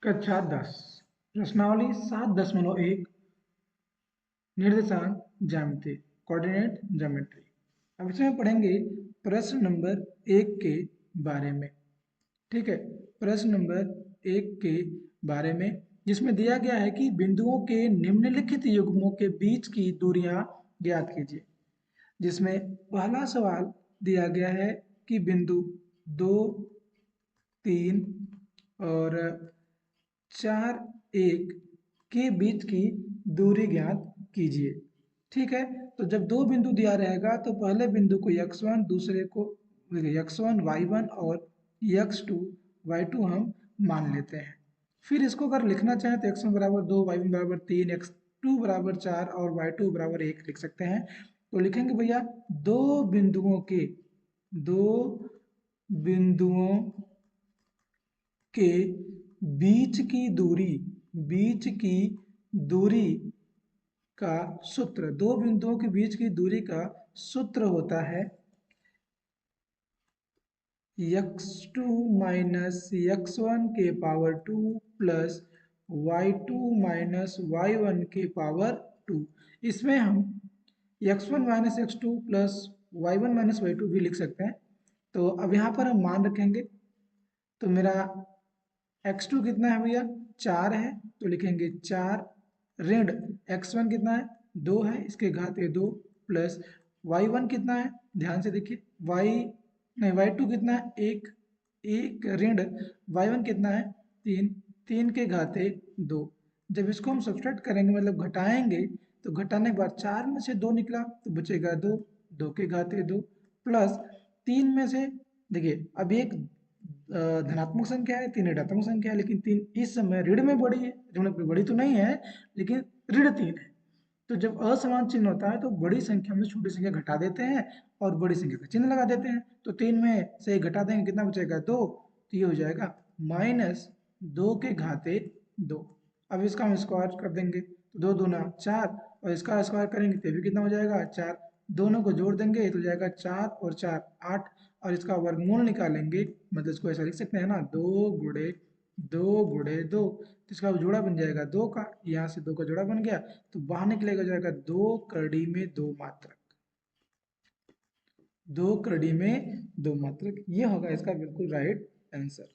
कक्षा 10 प्रश्नावली 7.1 निर्देशांक ज्यामिति कोऑर्डिनेट ज्योमेट्री। अब इसमें पढ़ेंगे प्रश्न नंबर 1 के बारे में। ठीक है, प्रश्न नंबर 1 के बारे में जिसमें दिया गया है कि बिंदुओं के निम्नलिखित युग्मों के बीच की दूरियां ज्ञात कीजिए। जिसमें पहला सवाल दिया गया है कि बिंदु 2, 3 और 4, 1 के बीच की दूरी ज्ञात कीजिए। ठीक है, तो जब दो बिंदु दिया रहेगा तो पहले बिंदु को x1, दूसरे को x1 y1 और x2 y2 हम मान लेते हैं। फिर इसको अगर लिखना चाहें तो x1 बराबर 2, y1 बराबर 3, x2 बराबर 4 और y2 बराबर 1 लिख सकते हैं। तो लिखेंगे भैया दो बिंदुओं के बीच की दूरी का सूत्र, दो बिंदुओं के बीच की दूरी का सूत्र होता है x2 माइनस x1 के power 2 plus y2 minus y1 के पावर 2। इसमें हम x1 minus x2 plus y1 minus y2 भी लिख सकते हैं। तो अब यहाँ पर हम मान रखेंगे, तो मेरा x2 कितना है भैया 4 है, तो लिखेंगे 4 ऋण x1 कितना है 2 है, इसके घाते 2 प्लस y1 कितना है, ध्यान से देखिए y2 कितना है 1, ऋण y1 कितना है 3, 3 के घाते 2। जब इसको हम सब्सट्रैक्ट करेंगे मतलब घटाएंगे, तो घटाने के बाद 4 में से 2 निकला तो बचेगा 2, 2 के घाते 2 प्लस 3 में से, देखिए अब एक धनात्मक संख्या है, 3 ऋणात्मक संख्या है, लेकिन 3 इस समय ऋण में बड़ी है, बड़ी तो नहीं है लेकिन ऋण 3 है। तो जब असमान चिन्ह होता है तो बड़ी संख्या में छोटी संख्या घटा देते हैं और बड़ी संख्या का चिन्ह लगा देते हैं। तो 3 में से घटा देंगे, कितना बचेगा 2, तो ये हो जाएगा माइनस 2 के घाते 2। अब इसका हम स्क्वायर कर देंगे तो 2 दूना 4 और इसका स्क्वायर करेंगे तो भी कितना हो जाएगा 4। दोनों को जोड़ देंगे तो जाएगा 4 और 4 8 और इसका वर्गमूल निकालेंगे, मतलब इसको ऐसा लिख सकते हैं ना 2 गुणे 2 गुणे 2, तो इसका जोड़ा बन जाएगा 2 का, यहाँ से 2 का जोड़ा बन गया तो बाहर निकलेगा जाएगा 2 कड़ी में 2 मात्रक, 2 कड़ी में 2 मात्रक, ये होगा इसका बिल्कुल राइट आंसर।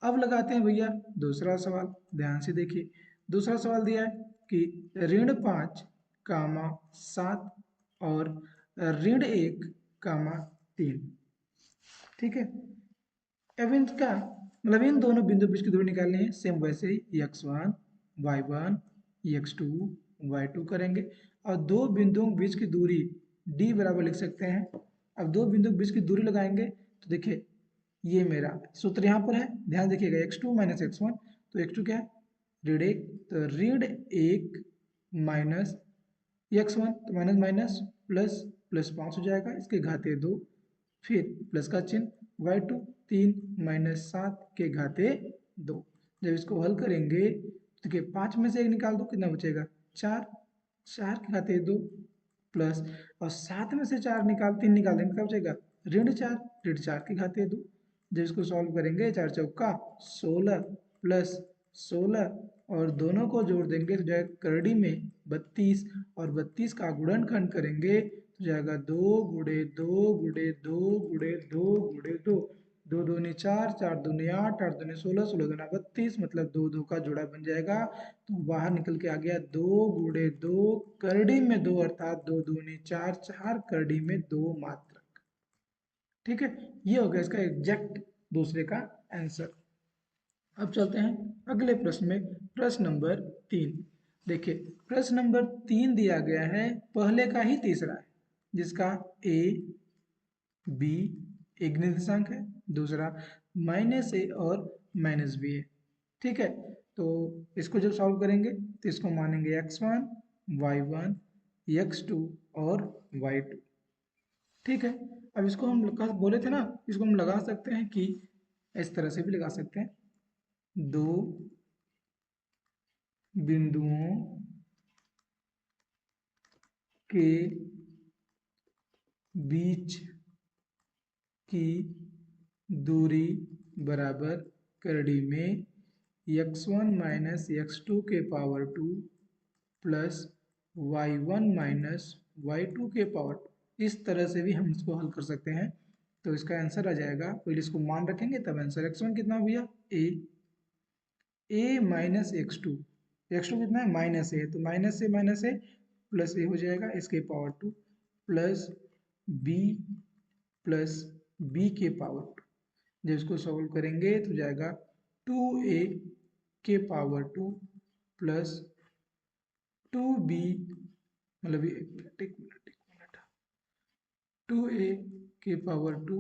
अब लगाते हैं भैया दूसरा सवाल, ध्यान से देखिए। दूसरा सवाल दिया है कि ऋण 5 कामा 7 और ऋण 1 कामा 3। ठीक है, अब इनका मतलब इन दोनों बिंदु बीच की दूरी निकालनी है, सेम वैसे ही x1 y1 x2 y2 करेंगे और दो बिंदुओं के बीच की दूरी d बराबर लिख सकते हैं। अब दो बिंदु के बीच की दूरी लगाएंगे तो देखिए ये मेरा सूत्र यहाँ पर है, ध्यान देखिएगा x2 माइनस x1, तो x2 क्या है ऋण 1, तो ऋण 1 माइनस x1 तो माइनस माइनस प्लस प्लस 5 हो जाएगा, इसके घाते 2, फिर प्लस का चिन्ह y2 3 माइनस 7 के घाते 2। जब इसको हल करेंगे तो देखिए 5 में से 1 निकाल दो कितना बचेगा 4, 4 के घाते 2 प्लस और 7 में से 4 निकाल 3 निकाल देंगे कितना बचेगा ऋण 4, ऋण 4 के घाते 2। जब इसको सॉल्व करेंगे 4 चौका 16 प्लस 16 और दोनों को जोड़ देंगे तो जाएगा करड़ी में 32 और 32 का गुणनखंड करेंगे तो जाएगा 2 गुणे 2 गुणे 2 गुणे 2 गुणे 2, 2 दूनी 4, 4 दूनी 8, 8 दूनी 16, 16 दूना 32, मतलब 2 2 का जोड़ा बन जाएगा। तो बाहर निकल के आ गया 2 गुणे 2 करड़ी में 2 अर्थात 2 दूनी 4, 4 करड़ी में 2 मात्रक। ठीक है, ये हो गया इसका एग्जैक्ट दूसरे का आंसर। अब चलते हैं अगले प्रश्न में, प्रश्न नंबर 3। देखिए प्रश्न नंबर 3 दिया गया है पहले का ही तीसरा है, जिसका a b एक निर्देशांक है, दूसरा माइनस a और माइनस b है। ठीक है, तो इसको जब सॉल्व करेंगे तो इसको मानेंगे x1 y1 x2 और y2। ठीक है, अब इसको हम बोले थे ना, इसको हम लगा सकते हैं कि इस तरह से भी लगा सकते हैं, दो बिंदुओं के बीच की दूरी बराबर करड़ी में x1 माइनस x2 के power 2 plus y1 minus y2 के पावर 2। इस तरह से भी हम इसको हल कर सकते हैं। तो इसका आंसर आ जाएगा, पहले इसको मान रखेंगे तब आंसर। x1 कितना भैया a माइनस x2 कितना है माइनस ए, तो माइनस ए प्लस ए हो जाएगा इसके पावर 2 प्लस बी के पावर 2। जब इसको सॉल्व करेंगे तो जाएगा 2a के पावर 2 प्लस 2b, मतलब एक मिनट 2a के पावर 2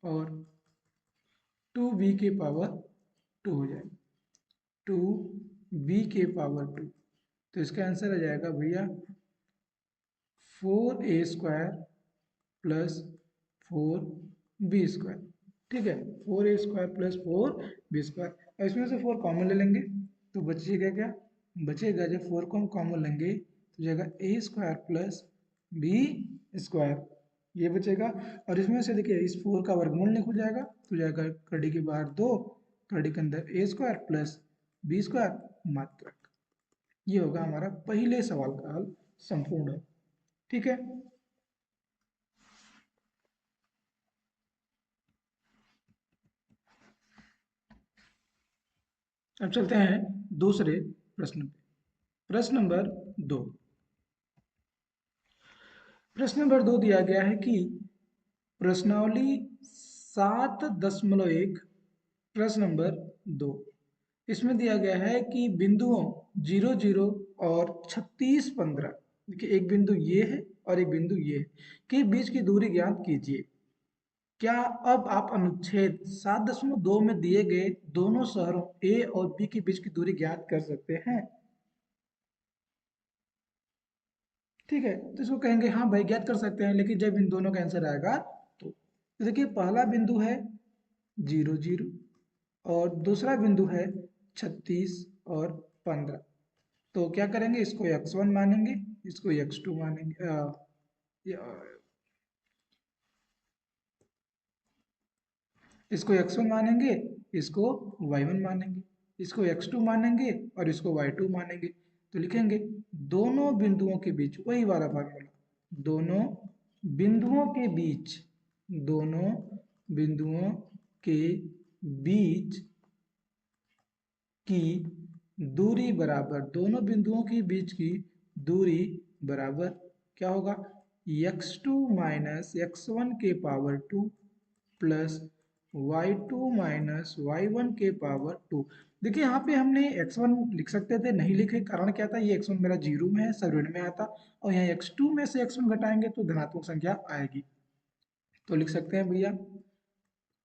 और 2b के पावर 2 हो जाएगा 2b के पावर 2। तो इसका आंसर आ जाएगा भैया 4a square plus 4b square. ठीक है, 4a square plus 4b square. इसमें से 4 कॉमन ले लेंगे तो बचेगा क्या, बचेगा जब 4 को हम कॉमन लेंगे तो जाएगा a square plus b square, ये बचेगा। और इसमें से देखिए इस 4 का वर्गमूल निकल जाएगा तो जाएगा कड़ी के बाहर 2, कड़ी के अंदर a square plus b square मात्रक। ये होगा हमारा पहले सवाल का हल संपूर्ण। ठीक है, अब चलते हैं दूसरे प्रश्न पे। प्रश्न नंबर 2। प्रश्न नंबर 2 दिया गया है कि प्रश्नावली 7.1 प्रश्न नंबर 2, इसमें दिया गया है कि बिंदुओं 0 0 और 36 15, देखिए एक बिंदु ये है और एक बिंदु ये है, के बीच की दूरी ज्ञात कीजिए। क्या अब आप अनुच्छेद 7.2 में दिए गए दोनों शहरों ए और बी के बीच की दूरी ज्ञात कर सकते हैं? ठीक है, तो इसको कहेंगे हाँ भाई ज्ञात कर सकते हैं, लेकिन जब इन दोनों का आंसर आएगा तो देखिए पहला बिंदु है 0 0 और दूसरा बिंदु है 36 और 15। तो क्या करेंगे, इसको x1 मानेंगे, इसको x2 मानेंगे, इसको x1 मानेंगे, इसको y1 मानेंगे, इसको x2 मानेंगे और इसको y2 मानेंगे। तो लिखेंगे दोनों बिंदुओं के बीच, वही वाला फार्मूला, दोनों बिंदुओं के बीच, दोनों बिंदुओं के बीच की दूरी बराबर, दोनों बिंदुओं के बीच की दूरी बराबर क्या होगा, x2 माइनस x1 के power 2 plus y2 minus y1 के पावर 2। देखिए यहाँ पे हमने x1 लिख सकते थे, नहीं लिखे, कारण क्या था, ये x1 मेरा जीरो में है, सब ऋण में आता, और यहाँ x2 में से x1 घटाएंगे तो धनात्मक संख्या आएगी। तो लिख सकते हैं भैया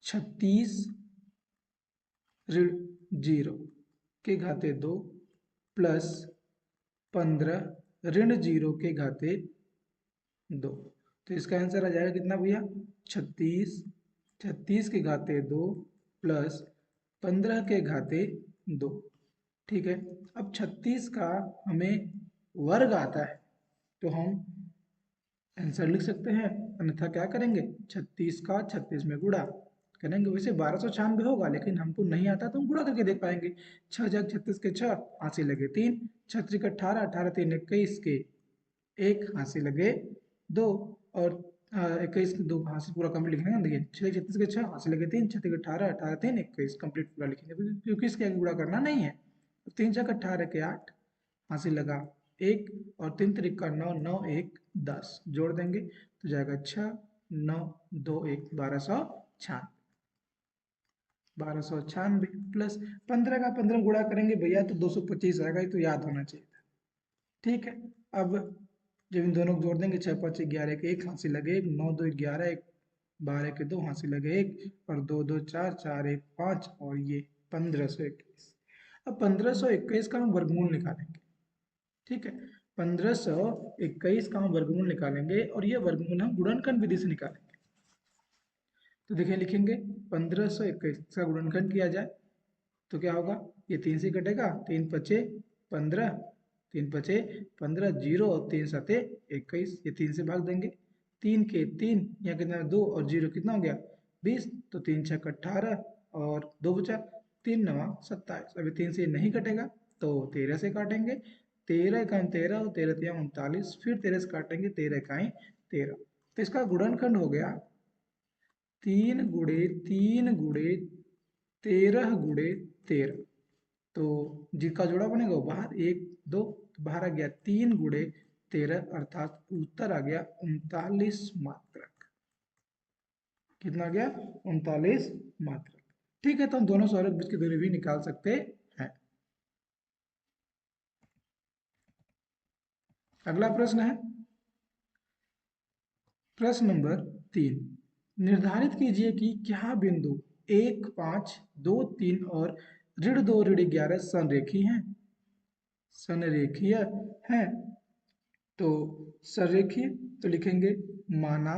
36 ऋण 0 के घाते 2 प्लस 15 ऋण 0 के घाते 2। तो इसका आंसर आ जाएगा कितना भैया, 36 के घाते 2 प्लस 15 के घाते 2। ठीक है, अब 36 का हमें वर्ग आता है तो हम आंसर लिख सकते हैं, अन्यथा क्या करेंगे 36 का 36 में गुणा करेंगे। वैसे 1296 होगा, लेकिन हमको नहीं आता तो हम गुणा करके देख पाएंगे। 6 जग 36 के 6, हासिल लगे 3, 36 का 18, 18 3 21 के 1, हासिल लगे 2, और 21 के 2 हासिल पूरा कंप्लीट लिखेंगे ना। देखिए 6 36 के 6, हासिल लगे 3, 36 के 18, 18 3 21 कंप्लीट पूरा लिखेंगे, क्योंकि इसके आगे गुणा करना नहीं है। 3 जग 18 के 8, हासिल लगा 1, और 3 3 का 9, 9 1 10, जोड़ देंगे तो जाएगा 6 9 2 1 1296, 1296 प्लस 15 का 15 गुणा करेंगे भैया तो 225 आएगा, ये तो याद होना चाहिए था। ठीक है, अब जब इन दोनों को जोड़ देंगे 6 5 11 के 1, हासिल लगे 1, 9 2 11 1 12 के 2, हासिल लगे 1, और 2 2 4 4 1 5, और ये 1521। अब 1521 का हम वर्गमूल निकालेंगे। ठीक है, 1521 का हम वर्गमूल निकालेंगे और ये वर्गमूल हम गुणनखंड विधि से निकालेंगे। तो देखिए लिखेंगे 1521 का गुणनखंड किया जाए तो क्या होगा, ये 3 से कटेगा, 3 पचे 15, 3 पचे 15, 0 और 3 सते 21, ये 3 से भाग देंगे, 3 के 3, यहाँ कितना 2 और 0 कितना हो गया 20, तो 3 6 18 और 2 बचा तीन नवा 27। अभी 3 से नहीं कटेगा तो 13 से काटेंगे। 13 का 13 और 13 तिया 39, फिर 13 से काटेंगे, 13 का 13। तो इसका गुणनखंड हो गया 3 गुणे 13 तो जिसका जोड़ा बनेगा वो बाहर 1 2, तो बाहर आ गया 3 गुणे 13, अर्थात उत्तर आ गया 39 मात्रक। कितना आ गया? 39 मात्रक। ठीक है, तो हम दोनों सौरभ बीच की दूरी भी निकाल सकते हैं। अगला प्रश्न है प्रश्न नंबर 3। निर्धारित कीजिए कि क्या बिंदु 1 5 2 3 और ऋण 2 ऋण 11 संरेखी हैं। संरेखीय हैं तो संरेखीय तो लिखेंगे माना।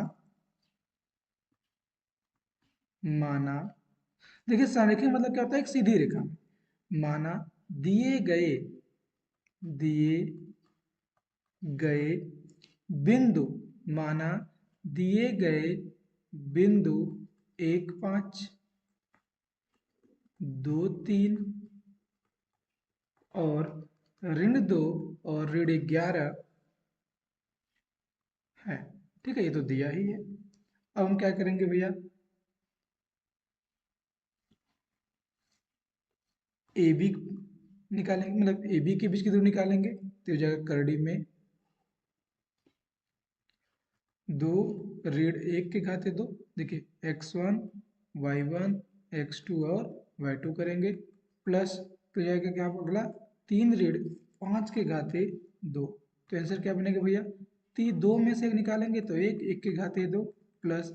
माना, देखिए संरेखीय मतलब क्या होता है? एक सीधी रेखा। माना दिए गए दिए गए बिंदु, माना दिए गए बिंदु 1 5 2 3 और ऋण 2 और ऋण 11 है। ठीक है, ये तो दिया ही है। अब हम क्या करेंगे भैया? ए बी निकालेंगे, मतलब ए बी के बीच की दूरी निकालेंगे तो हो जाएगा करड़ी में 2 ऋण 1 के घाते 2। देखिए x1 y1 x2 और y2 करेंगे, प्लस तो जाएगा क्या अगला 3 ऋण 5 के घाते 2। तो आंसर क्या बनेगा भैया? दो में से एक निकालेंगे तो एक, एक के घाते 2, प्लस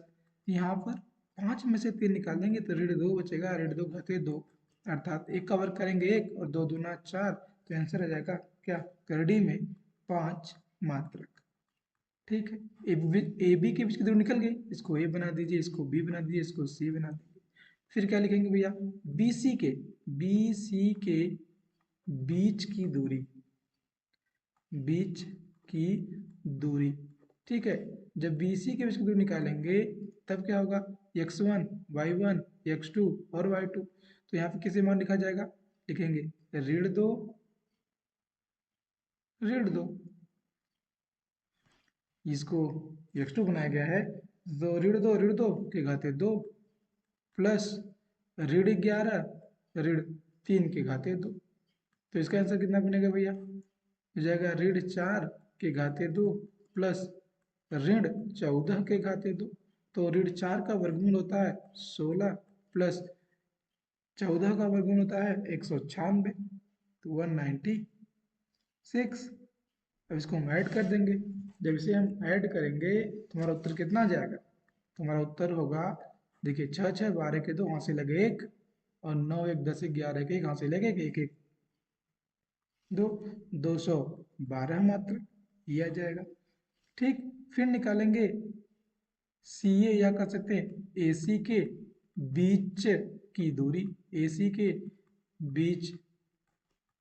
यहाँ पर 5 में से 3 निकालेंगे तो ऋण 2 बचेगा, ऋण 2 घाते 2, अर्थात एक का वर्ग करेंगे 1 और 2 दूना 4। तो आंसर आ जाएगा क्या? करड़ी में 5 मात्रक। ठीक है, ए बी के बीच की दूरी निकल गई, इसको ए बना दीजिए, इसको बी बना दीजिए, इसको सी बना दीजिए। फिर क्या लिखेंगे भैया? बी सी के बीच की दूरी, बीच की दूरी। ठीक है, जब बी सी के बीच की दूरी निकालेंगे तब क्या होगा? x1 y1 x2 और y2। तो यहाँ पे किसे मान लिखा जाएगा? लिखेंगे ऋण 2 ऋण 2, इसको x2 बनाया गया है, दो ऋण 2 के घाते 2, प्लस ऋण 11 ऋण 3 के घाते 2। तो इसका आंसर कितना बनेगा भैया? हो जाएगा ऋण 4 के घाते 2 प्लस ऋण 14 के घाते 2। तो ऋण 4 का वर्गमूल होता है 16, प्लस 14 का वर्गमूल होता है 196, तो 196। अब इसको हम ऐड कर देंगे। जब इसे हम ऐड करेंगे तो हमारा उत्तर कितना आ जाएगा? तो हमारा उत्तर होगा, देखिए 6 6 12 के 2 हाथ से लगे 1 और 9 1 10 11 के 1 हाथ से लगे 1 1 2, 212 मात्र, ये आ जाएगा। ठीक, फिर निकालेंगे सी ए, या कर सकते हैं ए सी के बीच की दूरी। ए सी के बीच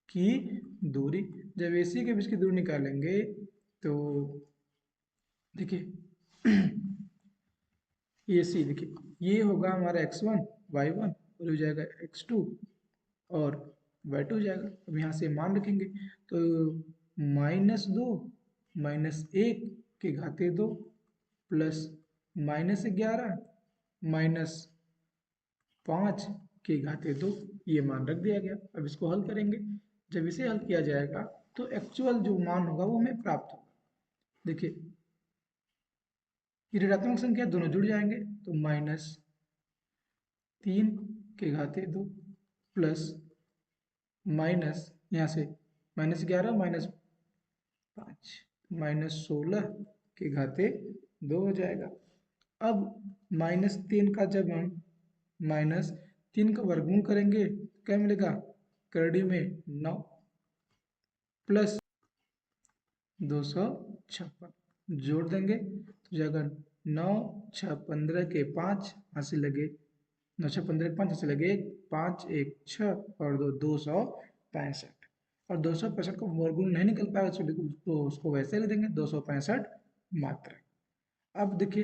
की दूरी, जब ए सी के बीच की दूरी निकालेंगे तो देखिए ए सी, देखिए ये होगा हमारा x1 y1 और हो जाएगा x2 और y2 हो जाएगा। अब यहाँ से मान रखेंगे तो -2 -1 के घाते 2 प्लस -11 -5 के घाते 2, ये मान रख दिया गया। अब इसको हल करेंगे। जब इसे हल किया जाएगा तो एक्चुअल जो मान होगा वो हमें प्राप्त होगा। देखिए ये ऋणात्मक संख्या दोनों जुड़ जाएंगे तो -3 के घाते 2 प्लस माइनस यहाँ से -11 -5 -16 के घाते 2 हो जाएगा। अब -3 का जब हम -3 का वर्गमूल करेंगे क्या मिलेगा? करड़ी में 9 प्लस 256 जोड़ देंगे तो जाएगा 9 6 15 के 5 हाथ से लगे 9 6 15 के 5 हाथ से लगे 1 5 1 6 और 2 265। और 265 का वर्गमूल नहीं निकल पाएगा तो उसको वैसे लिख देंगे 265 मात्रा। अब देखिए,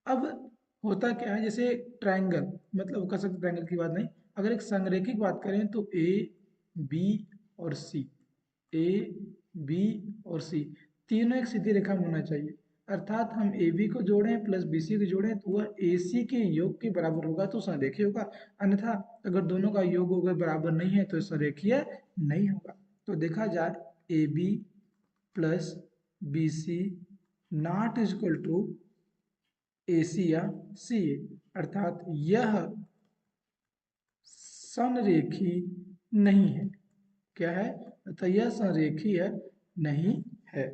अब होता क्या है, जैसे ट्रायंगल, मतलब कर सकते ट्रायंगल की बात नहीं, अगर एक संरेखी की बात करें तो ए बी और सी, ए बी और सी तीनों एक सीधी रेखा में होना चाहिए। अर्थात हम ए बी को जोड़ें प्लस बी सी को जोड़ें तो वह ए सी के योग के बराबर होगा तो संरेखीय होगा। अन्यथा अगर दोनों का योग अगर बराबर नहीं है तो संरेखीय नहीं होगा। तो देखा जाए A B plus B C not is equal to A C या सी ए, अर्थात यह संरेखी नहीं है। क्या है? अतः यह संरेखीय नहीं है।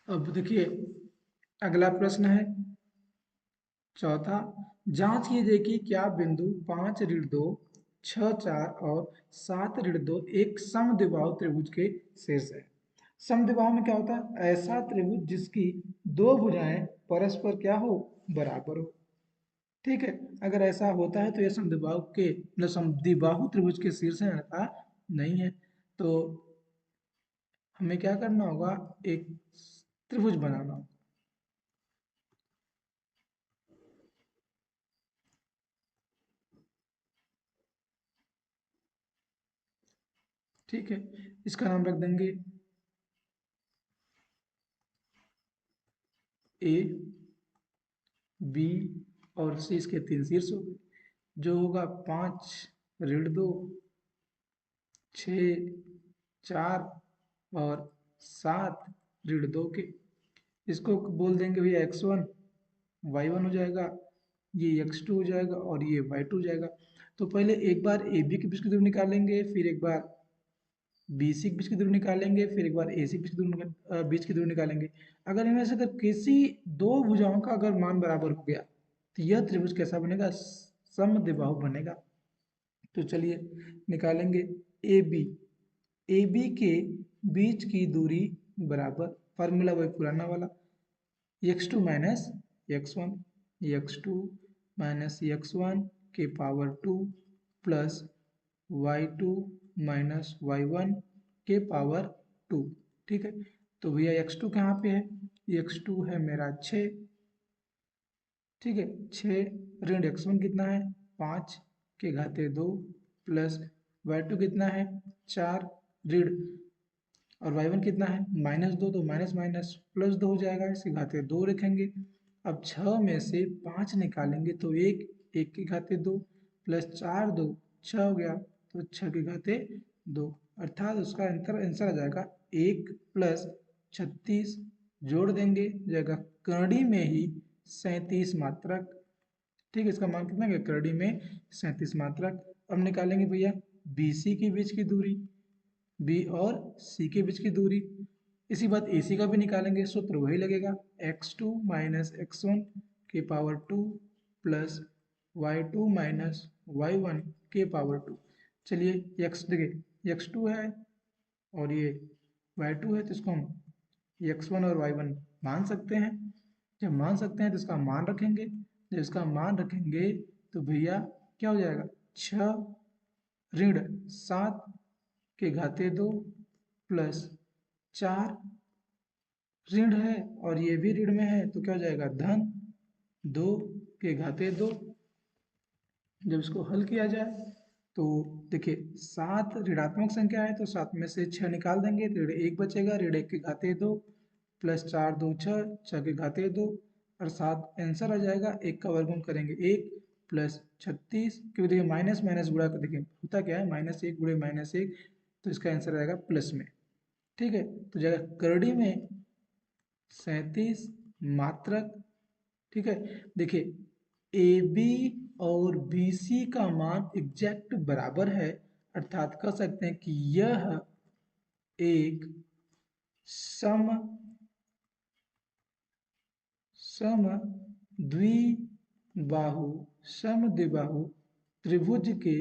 अब देखिए अगला प्रश्न है चौथा, जांच कीजिए कि क्या बिंदु 5 ऋण 2 6 4 और 7 ऋण 2 एक समद्विबाहु त्रिभुज के शीर्ष है। समद्विबाहु में क्या होता है? ऐसा त्रिभुज जिसकी दो भुजाएं परस्पर क्या हो? बराबर हो। ठीक है, अगर ऐसा होता है तो यह समद्विबाहु के मतलब समद्विबाहु त्रिभुज के शीर्ष है, अर्थात नहीं है। तो हमें क्या करना होगा? एक त्रिभुज बनाना होगा। ठीक है, इसका नाम रख देंगे ए बी और सी, इसके तीन शीर्ष हो गए। जो होगा 5 ऋण 2 6 4 और 7 ऋण 2 के, इसको बोल देंगे भैया x1 y1 हो जाएगा, ये x2 हो जाएगा और ये y2 हो जाएगा। तो पहले एक बार ए बी के बीच की दूरी निकालेंगे, फिर एक बार बी सी के बीच की दूरी निकालेंगे, फिर एक बार ए सी के बीच की दूरी निकालेंगे। अगर इनमें से अगर किसी दो भुजाओं का अगर मान बराबर हो गया तो यह त्रिभुज कैसा बनेगा? समद्विबाहु बनेगा। तो चलिए निकालेंगे ए बी, ए बी के बीच की दूरी बराबर, फार्मूला वही पुराना वाला, x2 minus x1, x2 minus x1 के power 2 plus y2 minus y1 के पावर 2। ठीक है, तो भैया x2 कहाँ पे है? x2 है मेरा 6। ठीक है, 6 ऋण x1 कितना है? 5 के घाते 2 प्लस y2 कितना है? 4 ऋण, और y1 कितना है? -2, तो माइनस माइनस प्लस 2 हो जाएगा, इसके घाते 2 रखेंगे। अब 6 में से 5 निकालेंगे तो 1 के घाते 2 प्लस 4 2 6 हो गया, तो 6 के घाते 2, अर्थात उसका आंसर आ जाएगा 1 प्लस 36, जोड़ देंगे जाएगा करड़ी में ही 37 मात्रक। ठीक है, इसका मान कितना है? करड़ी में 37 मात्रक। अब निकालेंगे भैया बी सी के बीच की दूरी, बी और सी के बीच की दूरी। इसी बात ए सी का भी निकालेंगे, सूत्र वही लगेगा, x2 माइनस x1 के power 2 plus y2 minus y1 के पावर 2। चलिए x देखिए x2 है और ये y2 है, तो इसको हम x1 और y1 मान सकते हैं। जब मान सकते हैं तो इसका मान रखेंगे, जब इसका मान रखेंगे तो भैया क्या हो जाएगा? 6 ऋण 7 के घाते 2 प्लस 4 ऋण है और ये भी ऋण में है, तो क्या हो जाएगा? धन 2 के घाते 2। जब इसको हल किया जाए तो देखिए 7 ऋणात्मक संख्या है तो 7 में से 6 निकाल देंगे, ऋण 1 बचेगा, ऋण 1 के घाते 2 प्लस 4 2 6, 6 के घाते 2 और 7 आंसर आ जाएगा। 1 का वर्गमूल करेंगे 1 प्लस 36, क्योंकि देखिए माइनस माइनस गुणा कर देखिए होता क्या है? -1 गुणे -1, तो इसका आंसर आएगा प्लस में। ठीक है, तो जगह करड़ी में 37 मात्रक। ठीक है, देखिए ए बी और बी सी का मान एग्जैक्ट बराबर है, अर्थात कह सकते हैं कि यह एक सम सम द्विबाहु समद्विबाहु त्रिभुज के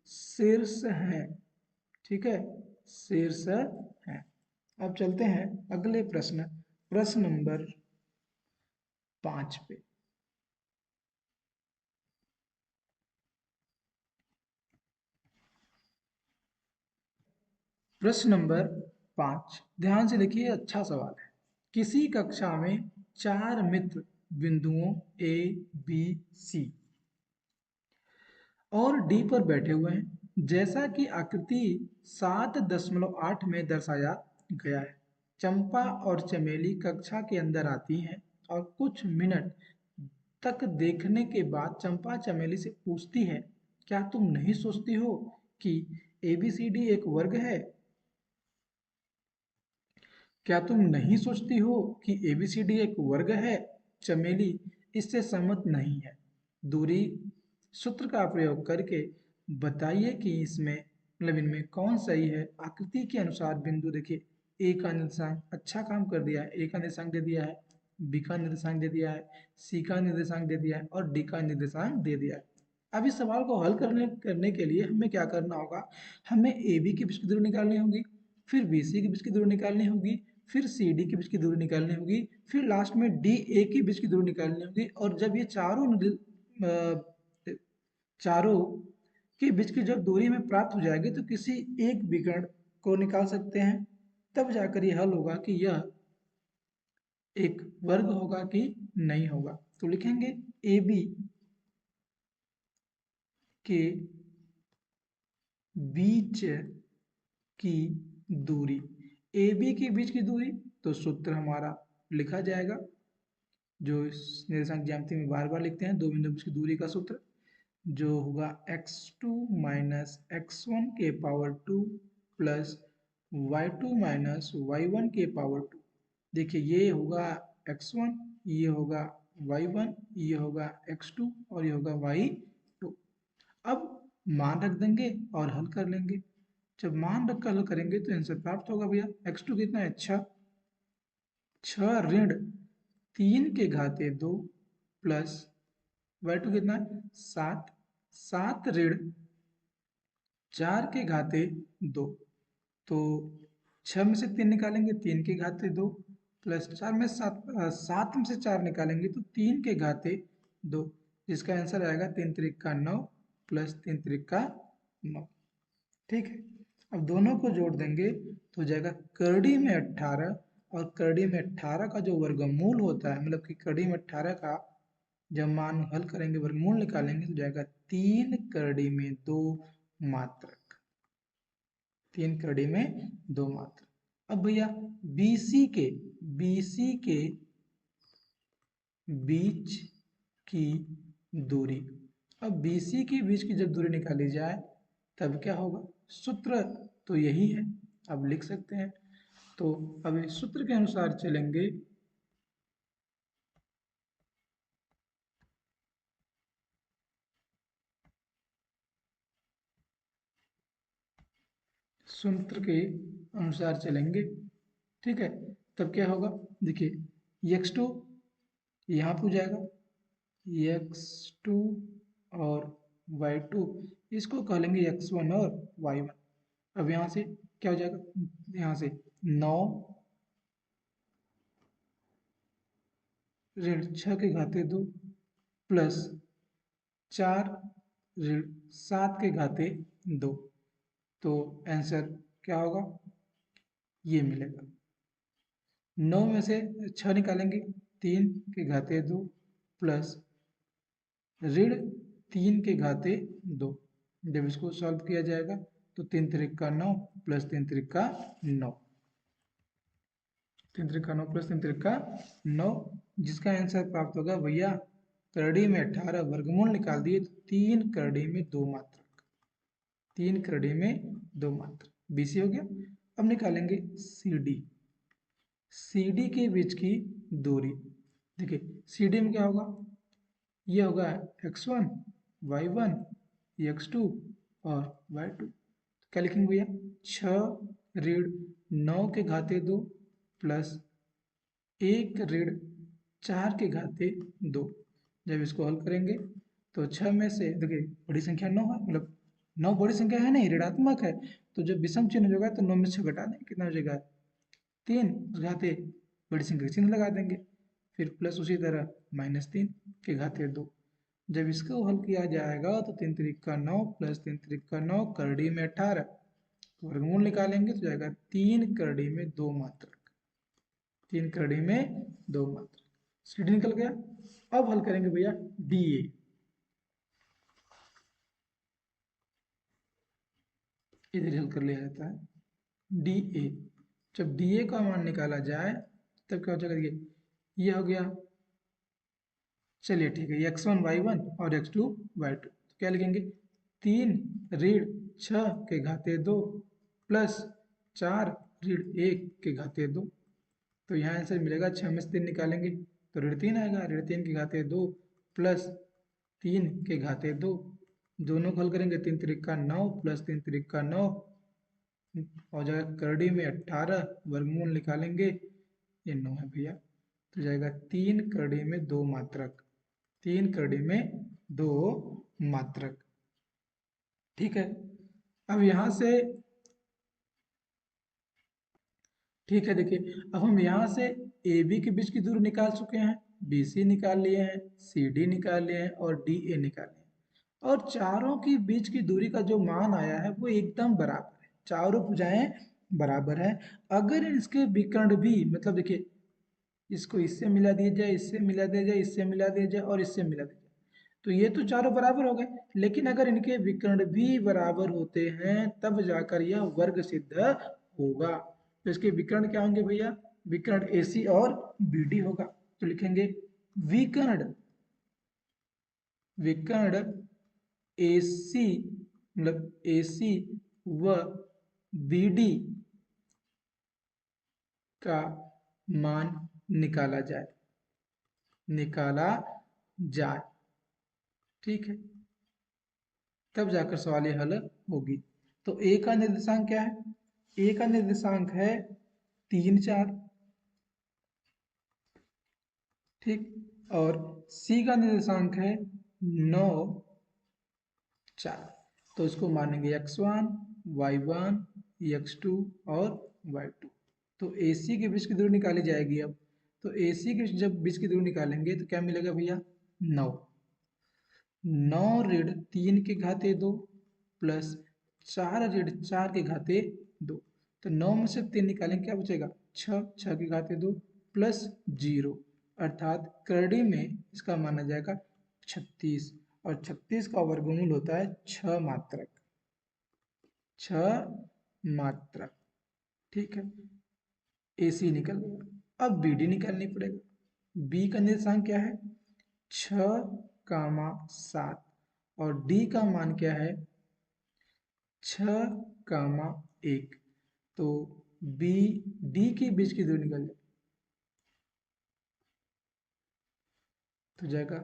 शीर्ष हैं। ठीक है, शीर्ष हैं। अब चलते हैं अगले प्रश्न, प्रश्न नंबर 5 पे। प्रश्न नंबर 5। ध्यान से देखिए, अच्छा सवाल है। किसी कक्षा में 4 मित्र बिंदुओं ए, बी, सी और डी पर बैठे हुए हैं, जैसा कि आकृति 7.8 में दर्शाया गया है। चंपा और चमेली कक्षा के अंदर आती हैं और कुछ मिनट तक देखने के बाद चंपा चमेली से पूछती है, क्या तुम नहीं सोचती हो कि ABCD एक वर्ग है? क्या तुम नहीं सोचती हो कि ABCD एक वर्ग है? चमेली इससे सहमत नहीं है। दूरी सूत्र का प्रयोग करके बताइए कि इसमें मतलब इनमें कौन सही है। आकृति के अनुसार बिंदु देखिए, ए का निर्देशांक अच्छा काम कर दिया है, ए का निर्देशांक दे दिया है, बी का निर्देशांक दे दिया है, सी का निर्देशांक दे दिया है और डी का निर्देशांक दे दिया है। अब इस सवाल को हल करने के लिए हमें क्या करना होगा, हमें ए बी के बीच की दूरी निकालनी होगी, फिर बी सी के बीच की दूरी निकालनी होगी, फिर सी डी के बीच की दूरी निकालनी होगी, फिर लास्ट में डी ए के बीच की दूरी निकालनी होगी। और जब ये चारों के बीच की जब दूरी हमें प्राप्त हो जाएगी तो किसी एक विकर्ण को निकाल सकते हैं। तब जाकर ये हल होगा कि यह एक वर्ग होगा कि नहीं होगा। तो लिखेंगे ए बी के बीच की दूरी, ए बी के बीच की दूरी, तो सूत्र हमारा लिखा जाएगा जो इस निर्देशांक ज्यामिति में बार बार लिखते हैं, दो बिंदु के बीच की दूरी का सूत्र, जो होगा x2 माइनस x1 के power 2 plus y2 minus y1 के पावर 2। देखिए, ये होगा x1, ये होगा y1, ये होगा x2 और ये होगा y2। अब मान रख देंगे और हल कर लेंगे। जब मान रख कर हल करेंगे तो आंसर प्राप्त होगा भैया। x2 कितना है? 6। 6 ऋण 3 के घाते 2 प्लस y2 कितना है? 7। 7 ऋण 4 के घाते 2, तो 6 में से 3 निकालेंगे, 3 के घाते 2 प्लस 4 में 7, 7 में से 4 निकालेंगे तो 3 के घाते 2, जिसका आंसर आएगा 3 त्रिक का 9 प्लस 3 त्रिक का 9। ठीक है, अब दोनों को जोड़ देंगे तो हो जाएगा करड़ी में 18, और करड़ी में 18 का जो वर्गमूल होता है, मतलब कि करड़ी में 18 का जब मान हल करेंगे, वर्गमूल निकालेंगे तो जाएगा 3 करड़ी में 2 मात्रक। 3 करड़ी में 2 मात्रक। अब भैया BC के बीच की दूरी, अब BC के बीच की जब दूरी निकाली जाए तब क्या होगा? सूत्र तो यही है, अब लिख सकते हैं। तो अब इस सूत्र के अनुसार चलेंगे। सूत्र के अनुसार चलेंगे, ठीक है। तब क्या होगा? देखिए, x2 यहाँ पे हो जाएगा, x2 और y2 इसको कह लेंगे x1 और y1। अब यहाँ से क्या हो जाएगा? यहाँ से 9 ऋण 6 के घाते 2 प्लस 4 ऋण 7 के घाते 2, तो आंसर क्या होगा? ये मिलेगा। 9 में से 6 निकालेंगे, 3 के घाते 2 प्लस ऋण 3 के घाते 2। जब इसको सॉल्व किया जाएगा तो 3 त्रिक का 9 प्लस 3 त्रिक का 9, 3 त्रिक का 9 प्लस 3 त्रिक का 9, जिसका आंसर प्राप्त होगा भैया करड़ी में 18, वर्गमूल निकाल दिए तो 3 करड़ी में 2 मात्रक। 3 करड़ी में 2 मात्रक BC हो गया। अब निकालेंगे CD के बीच की दूरी। देखिए, CD में क्या होगा? ये होगा x1, y1, x2 और y2। क्या लिखेंगे भैया? 6 ऋण 9 के घाते 2 प्लस 1 ऋण 4 के घाते 2। जब इसको हल करेंगे तो 6 में से देखिए बड़ी संख्या 9 है, मतलब 9 बड़ी संख्या है नहीं, ऋणात्मक है, तो जब विषम चिन्ह हो जाएगा तो 9 में से घटा देंगे, कितना हो जाएगा? 3। घाते बड़ी संख्या का चिन्ह लगा देंगे, फिर प्लस उसी तरह -3 के घाते 2। जब इसको हल किया जाएगा तो 3 त्रिक का 9 प्लस 3 त्रिक का 9 करड़ी में 18, वर्गमूल निकालेंगे तो जाएगा 3 में 2 मात्रक, 3 में 2 मात्रक, सीधी निकल गया। अब हल करेंगे भैया डी ए, इधर हल कर लिया जाता है डी ए। जब डी ए का मान निकाला जाए तब क्या हो जाएगा, ये हो गया। चलिए ठीक है, x1 y1 और x2 y2, तो क्या लिखेंगे, 3 ऋण 6 के घाते 2 प्लस 4 ऋण 1 के घाते 2। तो यहाँ आंसर मिलेगा, 6 में से 3 निकालेंगे तो ऋण 3 आएगा, ऋण 3 के घाते 2 प्लस 3 के घाते 2, दोनों को हल करेंगे, 3 त्रिक का 9 प्लस 3 त्रिक का 9 हो जाएगा करड़ी में 18, वर्गमूल निकालेंगे, ये 9 है भैया। तो जाएगा 3 करड़ी में 2 मात्रक, 3 करड़ी में 2 मात्रक। ठीक है, अब यहां से ठीक है, देखिए अब हम यहाँ से ए बी के बीच की दूरी निकाल चुके हैं, बी सी निकाल लिए हैं, सी डी निकाल लिए हैं और डी ए निकाल लिए हैं। और चारों के बीच की दूरी का जो मान आया है वो एकदम बराबर है, चारों भुजाएं बराबर है। अगर इसके विकर्ण भी, मतलब देखिए, इसको इससे मिला दिया जाए, इससे मिला दिया जाए, इससे मिला दिया जाए और इससे मिला दिया जाए, तो ये तो चारों बराबर हो गए। लेकिन अगर इनके विकर्ण भी बराबर होते हैं तब जाकर यह वर्ग सिद्ध होगा। तो इसके विकर्ण क्या होंगे भैया, विकर्ण AC और BD होगा। तो लिखेंगे विकर्ण, विकर्ण AC, मतलब AC व BD का मान निकाला जाए, निकाला जाए। ठीक है, तब जाकर सवाल ये हल होगी। तो ए का निर्देशांक क्या है, ए का निर्देशांक है 3 4, ठीक, और सी का निर्देशांक है 9 4। तो इसको मानेंगे x1 y1 x2 और y2। तो AC के बीच की दूरी निकाली जाएगी अब। तो AC के जब बीच की दूरी निकालेंगे तो क्या मिलेगा भैया, 9, 9 ऋण 3 के घाते 2 प्लस 4 ऋण 4 के घाते 2। तो 9 में से 3 निकालेंगे, क्या बचेगा, 6, 6 के घाते 2 प्लस 0, अर्थात करड़ी में इसका माना जाएगा 36, और 36 का वर्गमूल होता है 6 मात्रक, 6 मात्रक। ठीक है, AC निकल गया। अब BD निकालनी पड़ेगा। B का निर्देशांक क्या है, 6 7, और D का मान क्या है, 6 1। तो B D के बीच की दूरी निकल जाए तो जाएगा,